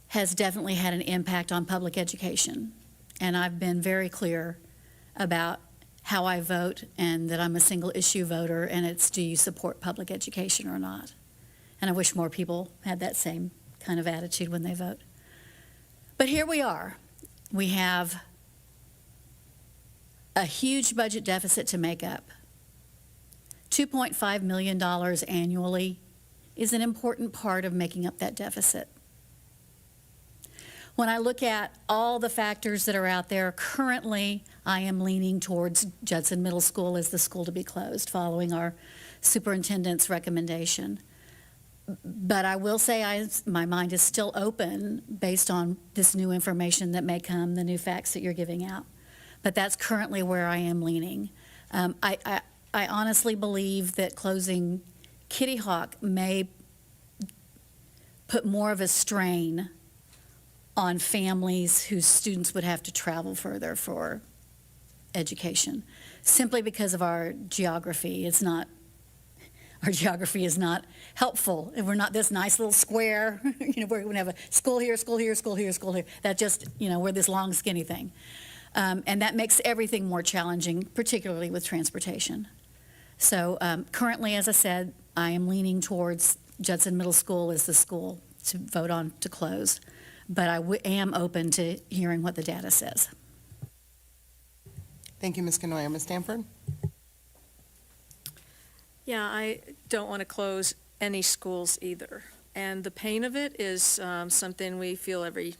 has definitely had an impact on public education, and I've been very clear about how I vote and that I'm a single issue voter, and it's, do you support public education or not? And I wish more people had that same kind of attitude when they vote. But here we are. We have a huge budget deficit to make up. $2.5 million annually is an important part of making up that deficit. When I look at all the factors that are out there, currently I am leaning towards Judson Middle School as the school to be closed, following our superintendent's recommendation. But I will say my mind is still open based on this new information that may come, the new facts that you're giving out. But that's currently where I am leaning. I honestly believe that closing Kitty Hawk may put more of a strain on families whose students would have to travel further for education, simply because of our geography. Our geography is not helpful. We're not this nice little square, where we're gonna have a school here, school here, school here, school here. That just, we're this long, skinny thing. And that makes everything more challenging, particularly with transportation. So currently, as I said, I am leaning towards Judson Middle School as the school to vote on to close. But I am open to hearing what the data says. Thank you, Ms. Canoyer. Ms. Stanford? Yeah, I don't want to close any schools either. And the pain of it is something we feel every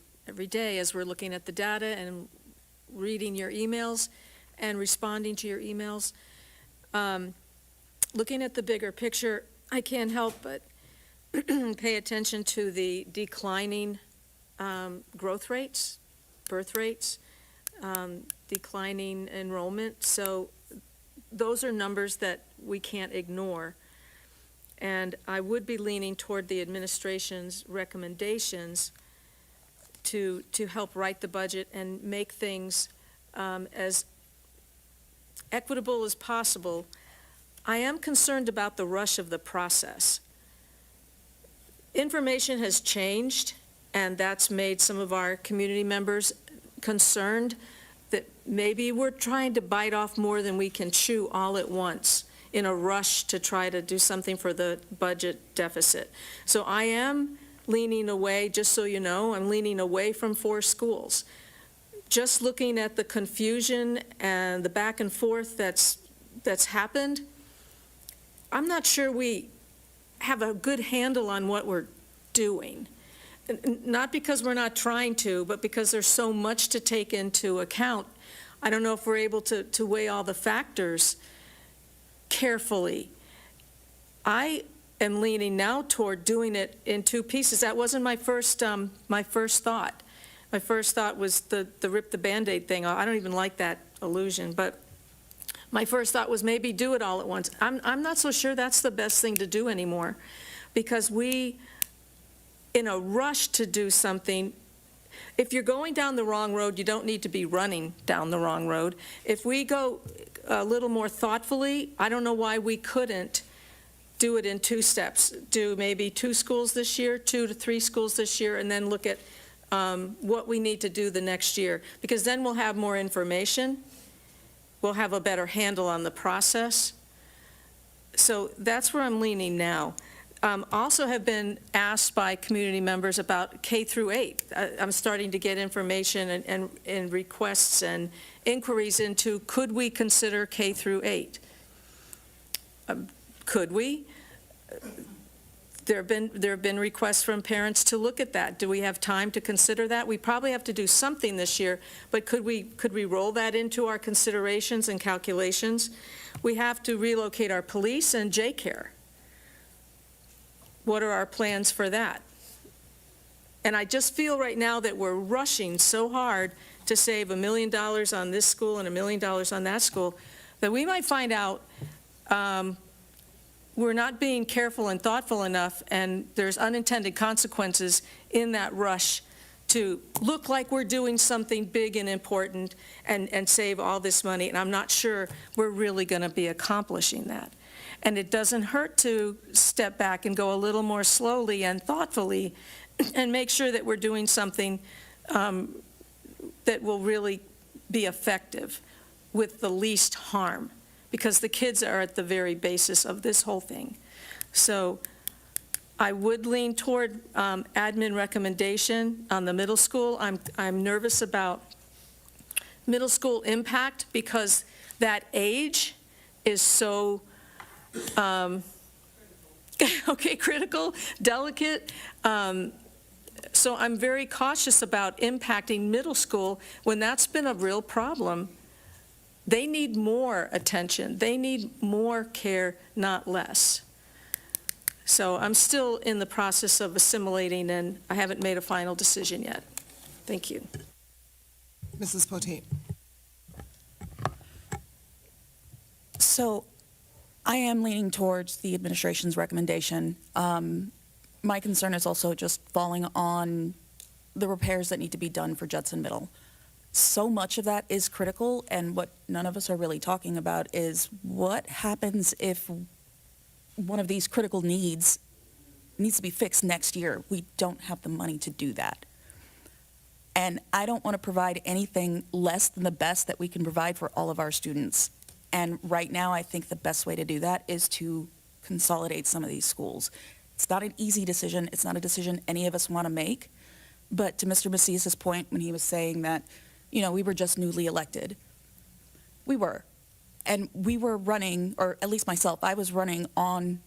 day as we're looking at the data and reading your emails and responding to your emails. Looking at the bigger picture, I can't help but pay attention to the declining growth rates, birth rates, declining enrollment. So those are numbers that we can't ignore. And I would be leaning toward the administration's recommendations to help write the budget and make things as equitable as possible. I am concerned about the rush of the process. Information has changed, and that's made some of our community members concerned that maybe we're trying to bite off more than we can chew all at once in a rush to try to do something for the budget deficit. So I am leaning away, just so you know, I'm leaning away from 4 schools. Just looking at the confusion and the back and forth that's happened, I'm not sure we have a good handle on what we're doing. Not because we're not trying to, but because there's so much to take into account. I don't know if we're able to weigh all the factors carefully. I am leaning now toward doing it in 2 pieces. That wasn't my first thought. My first thought was the rip the Band-Aid thing. I don't even like that illusion, but my first thought was maybe do it all at once. I'm not so sure that's the best thing to do anymore, because we, in a rush to do something, if you're going down the wrong road, you don't need to be running down the wrong road. If we go a little more thoughtfully, I don't know why we couldn't do it in 2 steps. Do maybe 2 schools this year, 2 to 3 schools this year, and then look at what we need to do the next year. Because then we'll have more information. We'll have a better handle on the process. So that's where I'm leaning now. Also have been asked by community members about K through 8. I'm starting to get information and requests and inquiries into, could we consider K through 8? Could we? There have been requests from parents to look at that. Do we have time to consider that? We probably have to do something this year, but could we roll that into our considerations and calculations? We have to relocate our police and J-care. What are our plans for that? And I just feel right now that we're rushing so hard to save $1 million on this school and $1 million on that school, that we might find out we're not being careful and thoughtful enough, and there's unintended consequences in that rush to look like we're doing something big and important and save all this money, and I'm not sure we're really going to be accomplishing that. And it doesn't hurt to step back and go a little more slowly and thoughtfully and make sure that we're doing something that will really be effective with the least harm, because the kids are at the very basis of this whole thing. So I would lean toward admin recommendation on the middle school. I'm nervous about middle school impact because that age is so critical, delicate. So I'm very cautious about impacting middle school when that's been a real problem. They need more attention. They need more care, not less. So I'm still in the process of assimilating, and I haven't made a final decision yet. Thank you. Mrs. Poteet. So I am leaning towards the administration's recommendation. My concern is also just falling on the repairs that need to be done for Judson Middle. So much of that is critical, and what none of us are really talking about is what happens if one of these critical needs to be fixed next year. We don't have the money to do that. And I don't want to provide anything less than the best that we can provide for all of our students. And right now, I think the best way to do that is to consolidate some of these schools. It's not an easy decision. It's not a decision any of us want to make. But to Mr. Macias's point when he was saying that, we were just newly elected. We were. And we were running, or at least myself, I was running on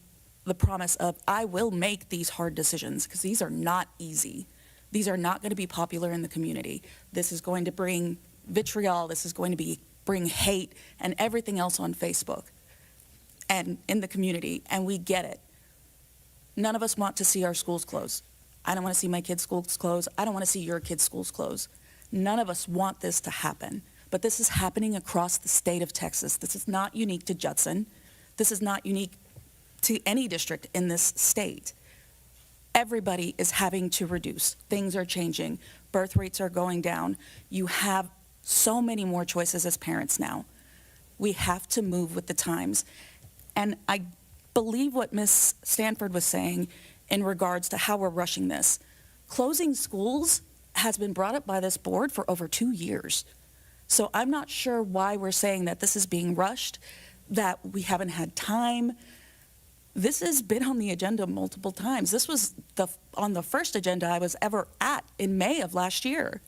the promise of I will make these hard decisions, because these are not easy. These are not going to be popular in the community. This is going to bring vitriol. This is going to bring hate and everything else on Facebook and in the community, and we get it. None of us want to see our schools close. I don't want to see my kids' schools close. I don't want to see your kids' schools close. None of us want this to happen, but this is happening across the state of Texas. This is not unique to Judson. This is not unique to any district in this state. Everybody is having to reduce. Things are changing. Birth rates are going down. You have so many more choices as parents now. We have to move with the times. And I believe what Ms. Stanford was saying in regards to how we're rushing this. Closing schools has been brought up by this board for over 2 years. So I'm not sure why we're saying that this is being rushed, that we haven't had time. This has been on the agenda multiple times. This was on the first agenda I was ever at in May of last year,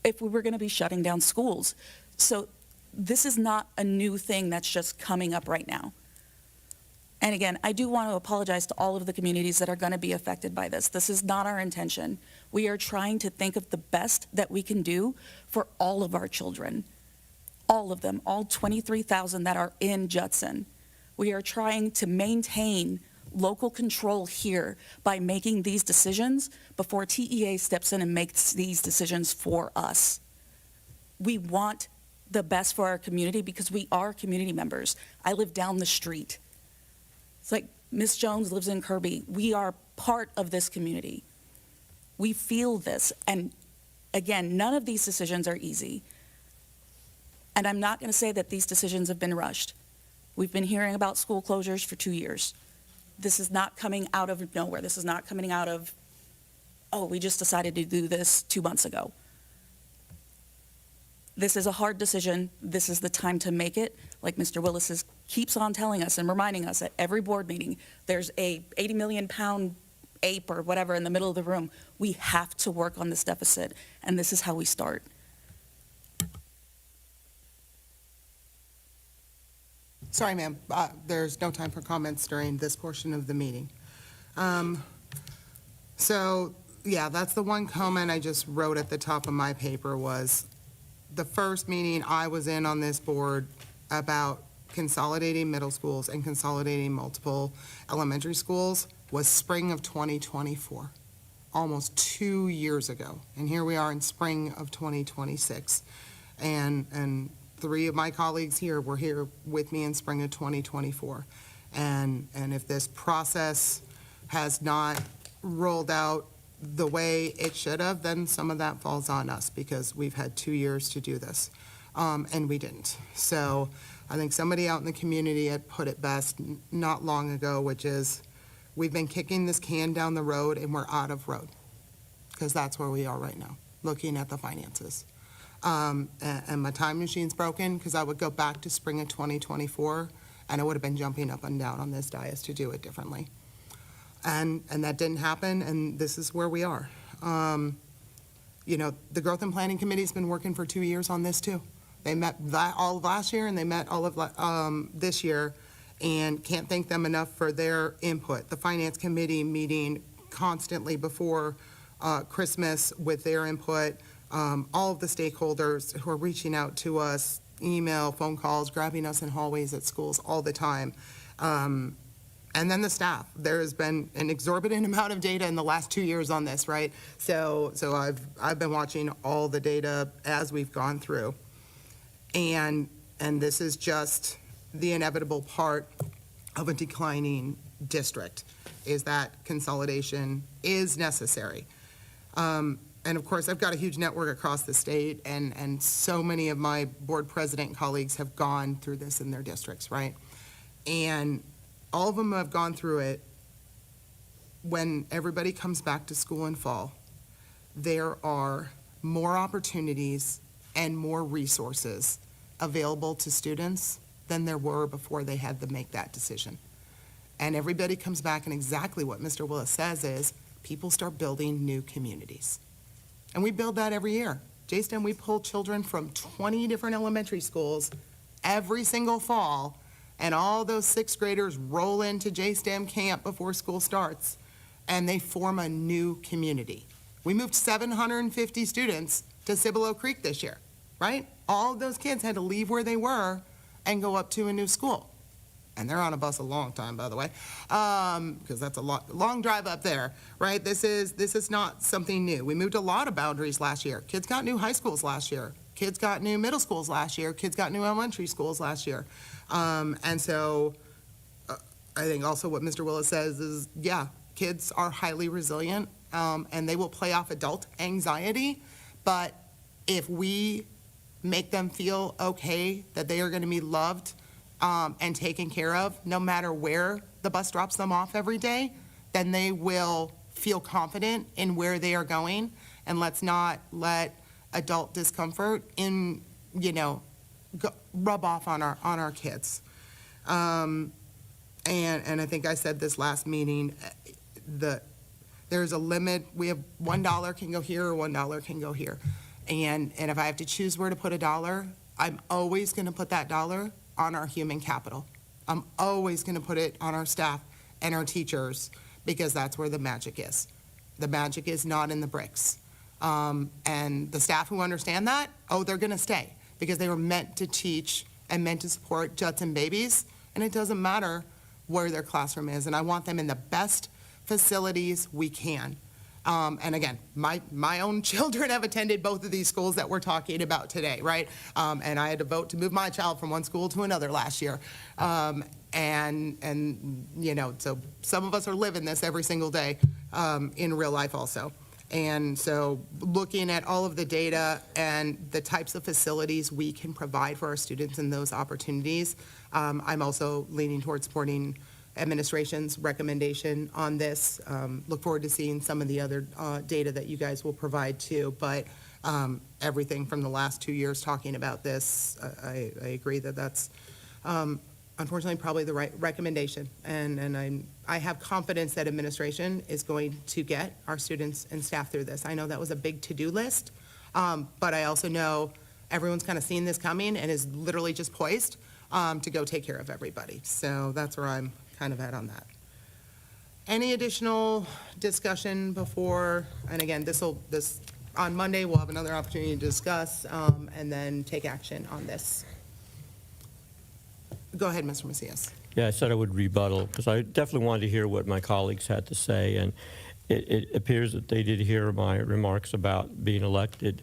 if we were going to be shutting down schools. So this is not a new thing that's just coming up right now. And again, I do want to apologize to all of the communities that are going to be affected by this. This is not our intention. We are trying to think of the best that we can do for all of our children. All of them, all 23,000 that are in Judson. We are trying to maintain local control here by making these decisions before TEA steps in and makes these decisions for us. We want the best for our community because we are community members. I live down the street. It's like Ms. Jones lives in Kirby. We are part of this community. We feel this. And again, none of these decisions are easy. And I'm not going to say that these decisions have been rushed. We've been hearing about school closures for 2 years. This is not coming out of nowhere. This is not coming out of, oh, we just decided to do this 2 months ago. This is a hard decision. This is the time to make it. Like Mr. Willis keeps on telling us and reminding us at every board meeting, there's a 80 million pound ape or whatever in the middle of the room. We have to work on this deficit, and this is how we start. Sorry, ma'am, there's no time for comments during this portion of the meeting. So, yeah, that's the one comment I just wrote at the top of my paper was the first meeting I was in on this board about consolidating middle schools and consolidating multiple elementary schools was spring of 2024, almost 2 years ago. And here we are in spring of 2026. And 3 of my colleagues here were here with me in spring of 2024. And if this process has not rolled out the way it should have, then some of that falls on us because we've had 2 years to do this, and we didn't. So I think somebody out in the community had put it best not long ago, which is we've been kicking this can down the road and we're out of road because that's where we are right now, looking at the finances. And my time machine's broken because I would go back to spring of 2024 and I would have been jumping up and down on this dais to do it differently. And that didn't happen, and this is where we are. You know, the Growth and Planning Committee's been working for 2 years on this, too. They met all of last year, and they met all of this year, and can't thank them enough for their input. The Finance Committee meeting constantly before Christmas with their input, all of the stakeholders who are reaching out to us, email, phone calls, grabbing us in hallways at schools all the time. And then the staff. There has been an exorbitant amount of data in the last 2 years on this, right? So I've been watching all the data as we've gone through. And this is just the inevitable part of a declining district, is that consolidation is necessary. And of course, I've got a huge network across the state, and so many of my board president colleagues have gone through this in their districts, right? And all of them have gone through it. When everybody comes back to school in fall, there are more opportunities and more resources available to students than there were before they had to make that decision. And everybody comes back, and exactly what Mr. Willis says is people start building new communities. And we build that every year. JSTEM, we pull children from 20 different elementary schools every single fall, and all those 6th graders roll into JSTEM camp before school starts, and they form a new community. We moved 750 students to Cibolo Creek this year, right? All of those kids had to leave where they were and go up to a new school. And they're on a bus a long time, by the way, because that's a long drive up there, right? This is not something new. We moved a lot of boundaries last year. Kids got new high schools last year. Kids got new middle schools last year. Kids got new elementary schools last year. And so I think also what Mr. Willis says is, yeah, kids are highly resilient, and they will play off adult anxiety. But if we make them feel okay that they are going to be loved and taken care of, no matter where the bus drops them off every day, then they will feel confident in where they are going. And let's not let adult discomfort rub off on our kids. And I think I said this last meeting, there's a limit. We have $1 can go here or $1 can go here. And if I have to choose where to put $1, I'm always going to put that $1 on our human capital. I'm always going to put it on our staff and our teachers, because that's where the magic is. The magic is not in the bricks. And the staff who understand that, they're going to stay, because they were meant to teach and meant to support Judson babies, and it doesn't matter where their classroom is. And I want them in the best facilities we can. And again, my own children have attended both of these schools that we're talking about today, right? And I had to vote to move my child from one school to another last year. And so some of us are living this every single day in real life also. And so looking at all of the data and the types of facilities we can provide for our students and those opportunities, I'm also leaning towards supporting administration's recommendation on this. Look forward to seeing some of the other data that you guys will provide too. But everything from the last 2 years talking about this, I agree that that's unfortunately probably the right recommendation. And I have confidence that administration is going to get our students and staff through this. I know that was a big to-do list, but I also know everyone's kind of seen this coming and is literally just poised to go take care of everybody. So that's where I'm kind of at on that. Any additional discussion before, and again, on Monday, we'll have another opportunity to discuss, and then take action on this. Go ahead, Mr. Macias. Yeah, I said I would rebuttal because I definitely wanted to hear what my colleagues had to say, and it appears that they did hear my remarks about being elected.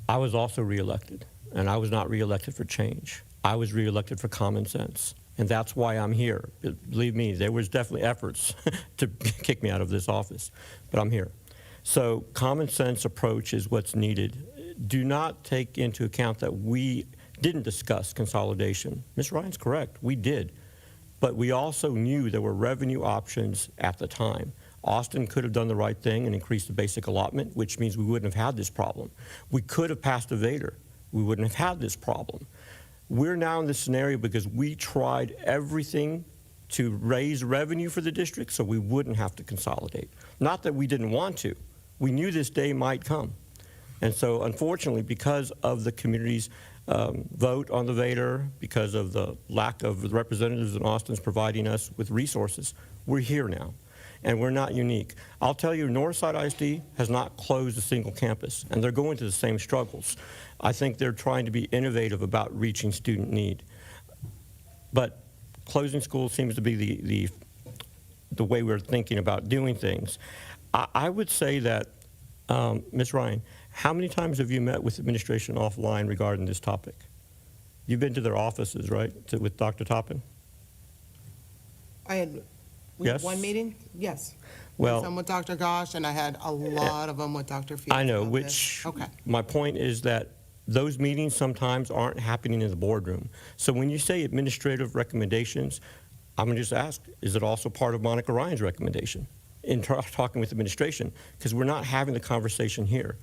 I was also reelected, and I was not reelected for change. I was reelected for common sense, and that's why I'm here. Believe me, there was definitely efforts to kick me out of this office, but I'm here. So common sense approach is what's needed. Do not take into account that we didn't discuss consolidation. Ms. Ryan's correct, we did. But we also knew there were revenue options at the time. Austin could have done the right thing and increased the basic allotment, which means we wouldn't have had this problem. We could have passed a Vader. We wouldn't have had this problem. We're now in this scenario because we tried everything to raise revenue for the district so we wouldn't have to consolidate. Not that we didn't want to. We knew this day might come. And so unfortunately, because of the community's vote on the Vader, because of the lack of the representatives in Austin's providing us with resources, we're here now. And we're not unique. I'll tell you, Northside ISD has not closed a single campus, and they're going through the same struggles. I think they're trying to be innovative about reaching student need. But closing schools seems to be the way we're thinking about doing things. I would say that, Ms. Ryan, how many times have you met with administration offline regarding this topic? You've been to their offices, right, with Dr. Toppin? We had Yes. one meeting? Yes. Well- Some with Dr. Gosh, and I had a lot of them with Dr. Fields. I know, about which, this. Okay. my point is that those meetings sometimes aren't happening in the boardroom. So when you say administrative recommendations, I'm going to just ask, is it also part of Monica Ryan's recommendation in talking with administration? Because we're not having the conversation here.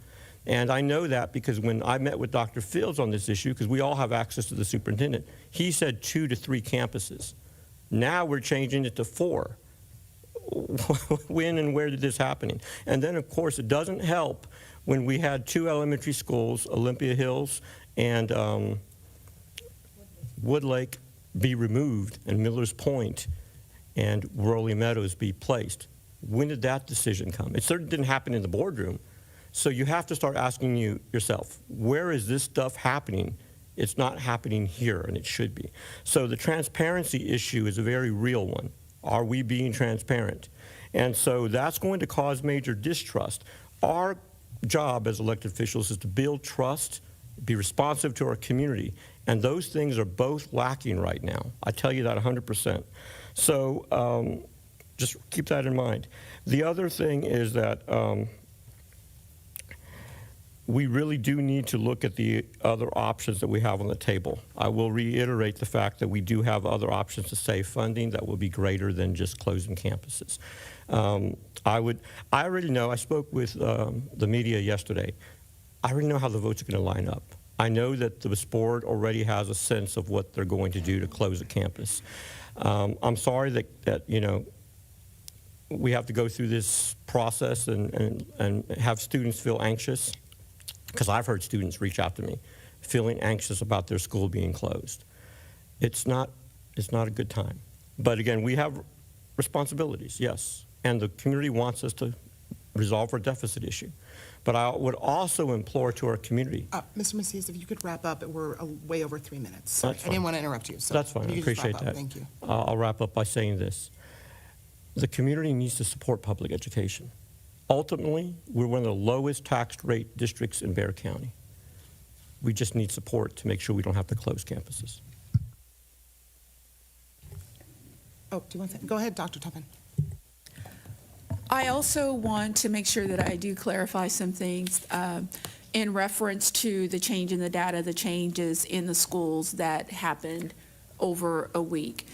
And I know that because when I met with Dr. Fields on this issue, because we all have access to the superintendent, he said 2 to 3 campuses. Now we're changing it to 4. When and where did this happen? And then, of course, it doesn't help when we had 2 elementary schools, Olympia Hills and Woodlake, be removed, and Miller's Point and Worley Meadows be placed. When did that decision come? It certainly didn't happen in the boardroom. So you have to start asking yourself, where is this stuff happening? It's not happening here, and it should be. So the transparency issue is a very real one. Are we being transparent? And so that's going to cause major distrust. Our job as elected officials is to build trust, be responsive to our community, and those things are both lacking right now. I tell you that 100%. So just keep that in mind. The other thing is that we really do need to look at the other options that we have on the table. I will reiterate the fact that we do have other options to save funding that will be greater than just closing campuses. I already know, I spoke with the media yesterday. I already know how the votes are going to line up. I know that the board already has a sense of what they're going to do to close a campus. I'm sorry that you know, we have to go through this process and have students feel anxious, because I've heard students reach out to me feeling anxious about their school being closed. It's not a good time. But again, we have responsibilities, yes, and the community wants us to resolve our deficit issue. But I would also implore to our community. Mr. Macias, if you could wrap up, we're way over 3 minutes. Sorry, That's I didn't fine. want to interrupt you. So That's fine, I you can just wrap appreciate up. that. Thank you. I'll wrap up by saying this. The community needs to support public education. Ultimately, we're one of the lowest taxed rate districts in Bexar County. We just need support to make sure we don't have to close campuses. Oh, do you want to? Go ahead, Dr. Toppin. I also want to make sure that I do clarify some things in reference to the change in the data, the changes in the schools that happened over a week.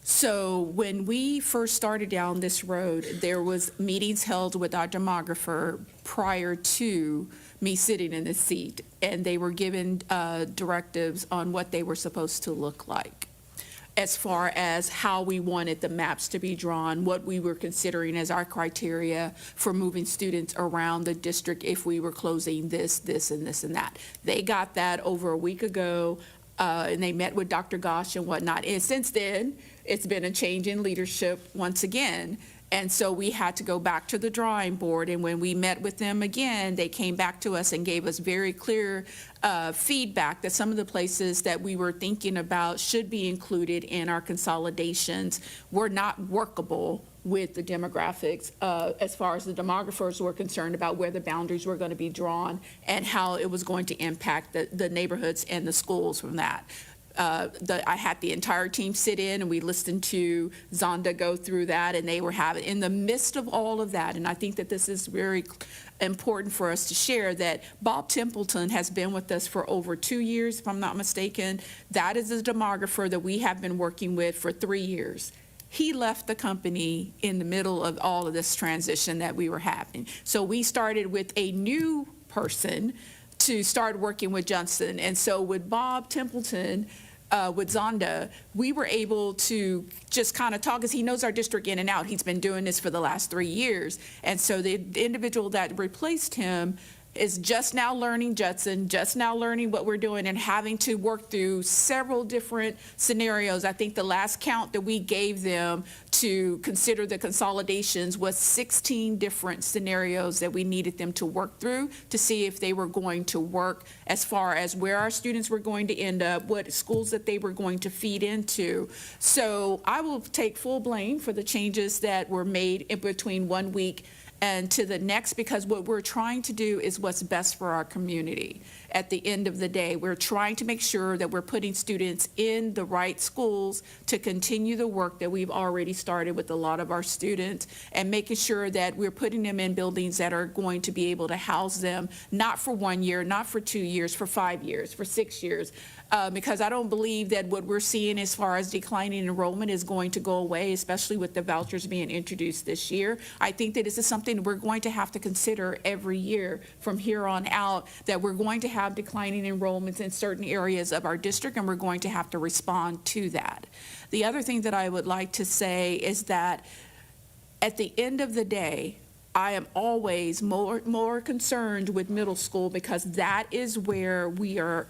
So when we first started down this road, there was meetings held with our demographer prior to me sitting in the seat, and they were given directives on what they were supposed to look like, as far as how we wanted the maps to be drawn, what we were considering as our criteria for moving students around the district if we were closing this, this, and this, and that. They got that over a week ago, and they met with Dr. Gosh and whatnot. And since then, it's been a change in leadership once again, And so we had to go back to the drawing board, and when we met with them again, they came back to us and gave us very clear feedback that some of the places that we were thinking about should be included in our consolidations were not workable with the demographics, as far as the demographers were concerned about where the boundaries were going to be drawn and how it was going to impact the neighborhoods and the schools from that. I had the entire team sit in and we listened to Zonda go through that, and they were having, in the midst of all of that, and I think that this is very important for us to share, that Bob Templeton has been with us for over 2 years, if I'm not mistaken. That is a demographer that we have been working with for 3 years. He left the company in the middle of all of this transition that we were having. So we started with a new person to start working with Judson. And so with Bob Templeton, with Zonda, we were able to just kind of talk, because he knows our district in and out. He's been doing this for the last 3 years. And so the individual that replaced him is just now learning Judson, just now learning what we're doing, and having to work through several different scenarios. I think the last count that we gave them to consider the consolidations was 16 different scenarios that we needed them to work through to see if they were going to work, as far as where our students were going to end up, what schools that they were going to feed into. So I will take full blame for the changes that were made in between 1 week and to the next, because what we're trying to do is what's best for our community. At the end of the day, we're trying to make sure that we're putting students in the right schools to continue the work that we've already started with a lot of our students, and making sure that we're putting them in buildings that are going to be able to house them, not for 1 year, not for 2 years, for 5 years, for 6 years. Because I don't believe that what we're seeing as far as declining enrollment is going to go away, especially with the vouchers being introduced this year. I think that this is something we're going to have to consider every year from here on out, that we're going to have declining enrollments in certain areas of our district, and we're going to have to respond to that. The other thing that I would like to say is that at the end of the day, I am always more concerned with middle school, because that is where we are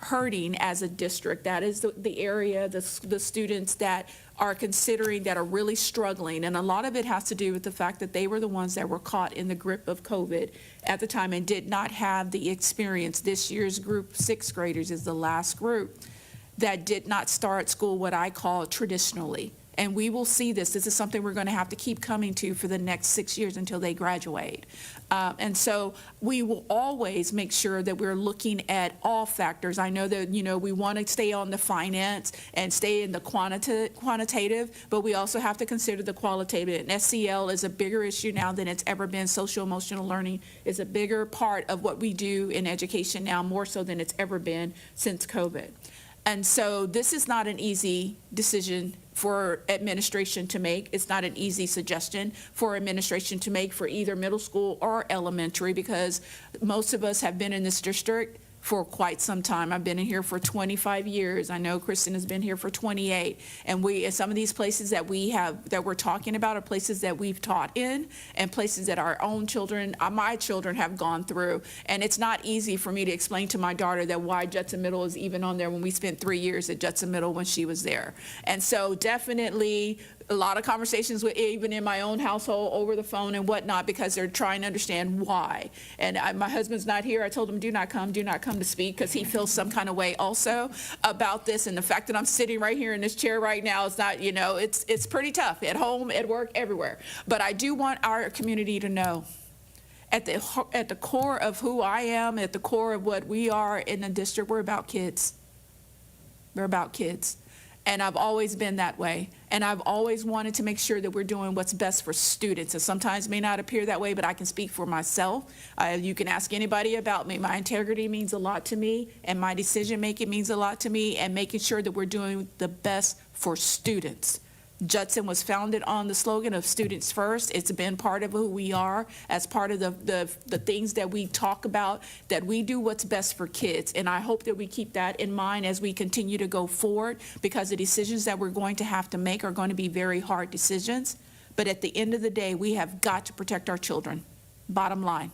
hurting as a district. That is the area, the students that are considering, that are really struggling. And a lot of it has to do with the fact that they were the ones that were caught in the grip of COVID at the time and did not have the experience. This year's group, 6th graders, is the last group that did not start school what I call traditionally. And we will see this. This is something we're going to have to keep coming to for the next 6 years until they graduate. And so we will always make sure that we're looking at all factors. I know that, we want to stay on the finance and stay in the quantitative, but we also have to consider the qualitative. And SEL is a bigger issue now than it's ever been. Social emotional learning is a bigger part of what we do in education now, more so than it's ever been since COVID. And so this is not an easy decision for administration to make. It's not an easy suggestion for administration to make for either middle school or elementary, because most of us have been in this district for quite some time. I've been in here for 25 years. I know Kristen has been here for 28. And some of these places that we're talking about are places that we've taught in, and places that our own children, my children, have gone through. And it's not easy for me to explain to my daughter that why Judson Middle is even on there when we spent 3 years at Judson Middle when she was there. And so definitely a lot of conversations with, even in my own household, over the phone and whatnot, because they're trying to understand why. And my husband's not here. I told him, do not come to speak, because he feels some kind of way also about this. And the fact that I'm sitting right here in this chair right now is not, it's pretty tough at home, at work, everywhere. But I do want our community to know, at the core of who I am, at the core of what we are in the district, we're about kids. We're about kids. And I've always been that way. And I've always wanted to make sure that we're doing what's best for students. And sometimes it may not appear that way, but I can speak for myself. You can ask anybody about me. My integrity means a lot to me, and my decision-making means a lot to me, and making sure that we're doing the best for students. Judson was founded on the slogan of students first. It's been part of who we are, as part of the things that we talk about, that we do what's best for kids. And I hope that we keep that in mind as we continue to go forward, because the decisions that we're going to have to make are going to be very hard decisions. But at the end of the day, we have got to protect our children, bottom line.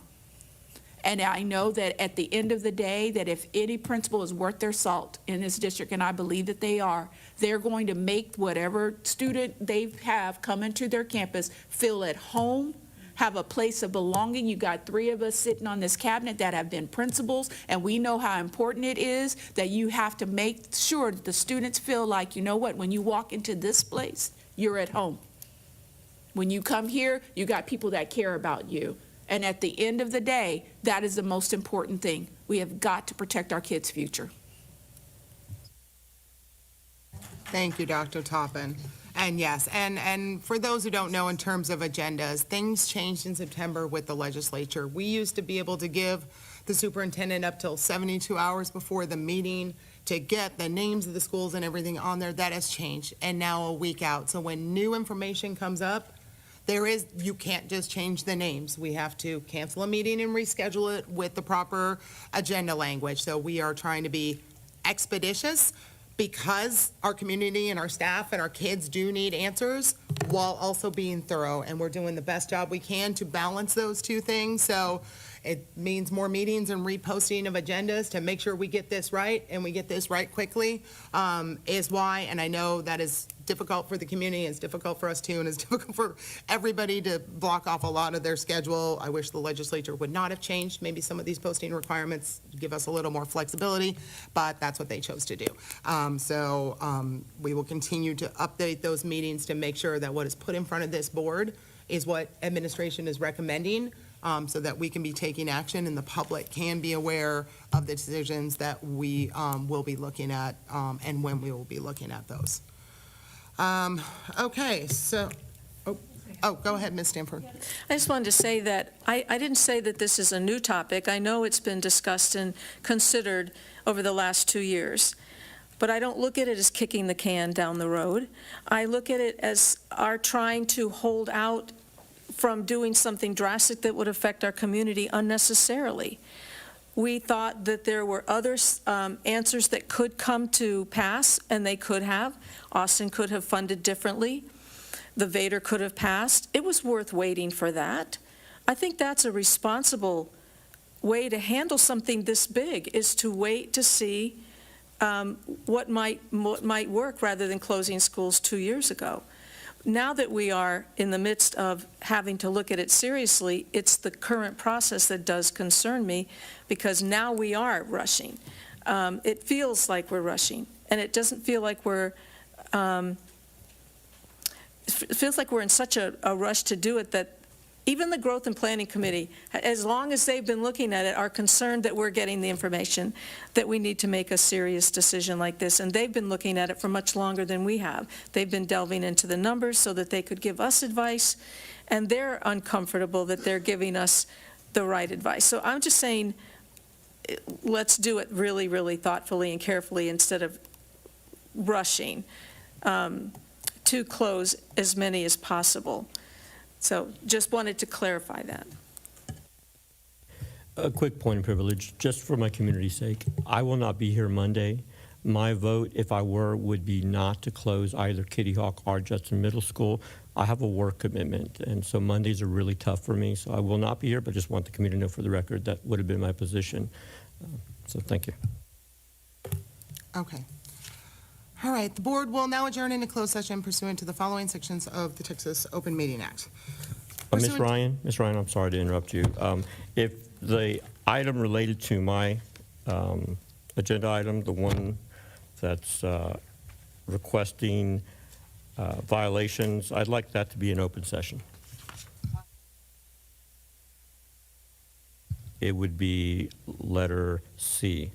And I know that at the end of the day, that if any principal is worth their salt in this district, and I believe that they are, they're going to make whatever student they have come into their campus feel at home, have a place of belonging. You got 3 of us sitting on this cabinet that have been principals, and we know how important it is that you have to make sure that the students feel like, you know what, when you walk into this place, you're at home. When you come here, you got people that care about you. And at the end of the day, that is the most important thing. We have got to protect our kids' future. Thank you, Dr. Toppin. And yes, and for those who don't know, in terms of agendas, things changed in September with the legislature. We used to be able to give the superintendent up till 72 hours before the meeting to get the names of the schools and everything on there. That has changed, and now a week out. So when new information comes up, you can't just change the names. We have to cancel a meeting and reschedule it with the proper agenda language. So we are trying to be expeditious, because our community and our staff and our kids do need answers, while also being thorough, and we're doing the best job we can to balance those two things. So it means more meetings and reposting of agendas to make sure we get this right, and we get this right quickly, is why, and I know that is difficult for the community, it's difficult for us too, and it's difficult for everybody to block off a lot of their schedule. I wish the legislature would not have changed maybe some of these posting requirements, give us a little more flexibility, but that's what they chose to do. We will continue to update those meetings to make sure that what is put in front of this board is what administration is recommending, so that we can be taking action and the public can be aware of the decisions that we will be looking at, and when we will be looking at those. Okay, so, go ahead, Ms. Stanford. I just wanted to say that I didn't say that this is a new topic. I know it's been discussed and considered over the last 2 years, but I don't look at it as kicking the can down the road. I look at it as our trying to hold out from doing something drastic that would affect our community unnecessarily. We thought that there were other answers that could come to pass, and they could have. Austin could have funded differently. The Vader could have passed. It was worth waiting for that. I think that's a responsible way to handle something this big, is to wait to see what might work rather than closing schools 2 years ago. Now that we are in the midst of having to look at it seriously, it's the current process that does concern me, because now we are rushing. It feels like we're rushing, and it doesn't feel like it feels like we're in such a rush to do it that even the Growth and Planning Committee, as long as they've been looking at it, are concerned that we're getting the information that we need to make a serious decision like this. And they've been looking at it for much longer than we have. They've been delving into the numbers so that they could give us advice, and they're uncomfortable that they're giving us the right advice. So I'm just saying, let's do it really, really thoughtfully and carefully instead of rushing to close as many as possible. So just wanted to clarify that. A quick point of privilege, just for my community's sake. I will not be here Monday. My vote, if I were, would be not to close either Kitty Hawk or Judson Middle School. I have a work commitment, and so Mondays are really tough for me, so I will not be here, but just want the community to know for the record that would have been my position. So thank you. Okay. All right, the board will now adjourn into closed session pursuant to the following sections of the Texas Open Meeting Act. Ms. Ryan, I'm sorry to interrupt you. If the item related to my agenda item, the one that's requesting violations, I'd like that to be an open session. It would be letter C.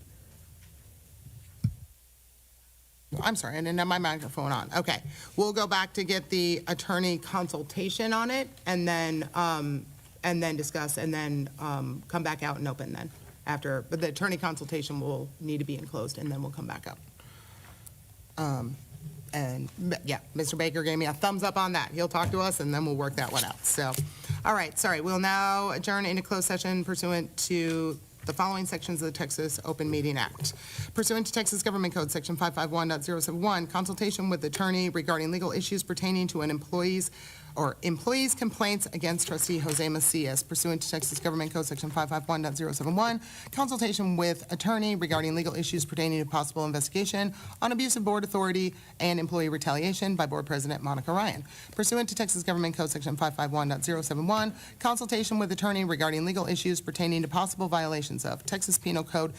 I'm sorry, I didn't have my microphone on. Okay, we'll go back to get the attorney consultation on it, and then discuss, and then come back out and open then after. But the attorney consultation will need to be enclosed, and then we'll come back up. And yeah, Mr. Baker gave me a thumbs up on that. He'll talk to us, and then we'll work that one out. So, all right, sorry. We'll now adjourn into closed session pursuant to the following sections of the Texas Open Meeting Act. Pursuant to Texas Government Code Section 551.071, consultation with attorney regarding legal issues pertaining to an employee's or employees' complaints against trustee Jose Macias pursuant to Texas Government Code Section 551.071, consultation with attorney regarding legal issues pertaining to possible investigation on abuse of board authority and employee retaliation by Board President Monica Ryan. Pursuant to Texas Government Code Section 551.071, consultation with attorney regarding legal issues pertaining to possible violations of Texas Penal Code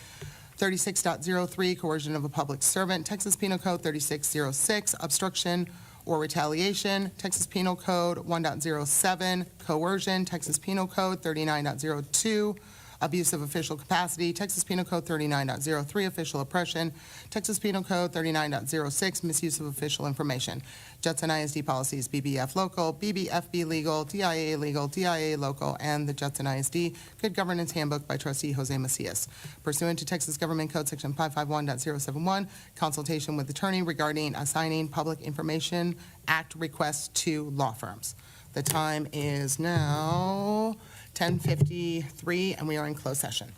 36.03, coercion of a public servant, Texas Penal Code 3606, obstruction or retaliation, Texas Penal Code 1.07, coercion, Texas Penal Code 39.02, abuse of official capacity, Texas Penal Code 39.03, official oppression, Texas Penal Code 39.06, misuse of official information, Judson ISD policies, BBF local, BBFB legal, DIA legal, DIA local, and the Judson ISD Good Governance Handbook by trustee Jose Macias. Pursuant to Texas Government Code Section 551.071, consultation with attorney regarding assigning Public Information Act requests to law firms. The time is now 10:53, and we are in closed session.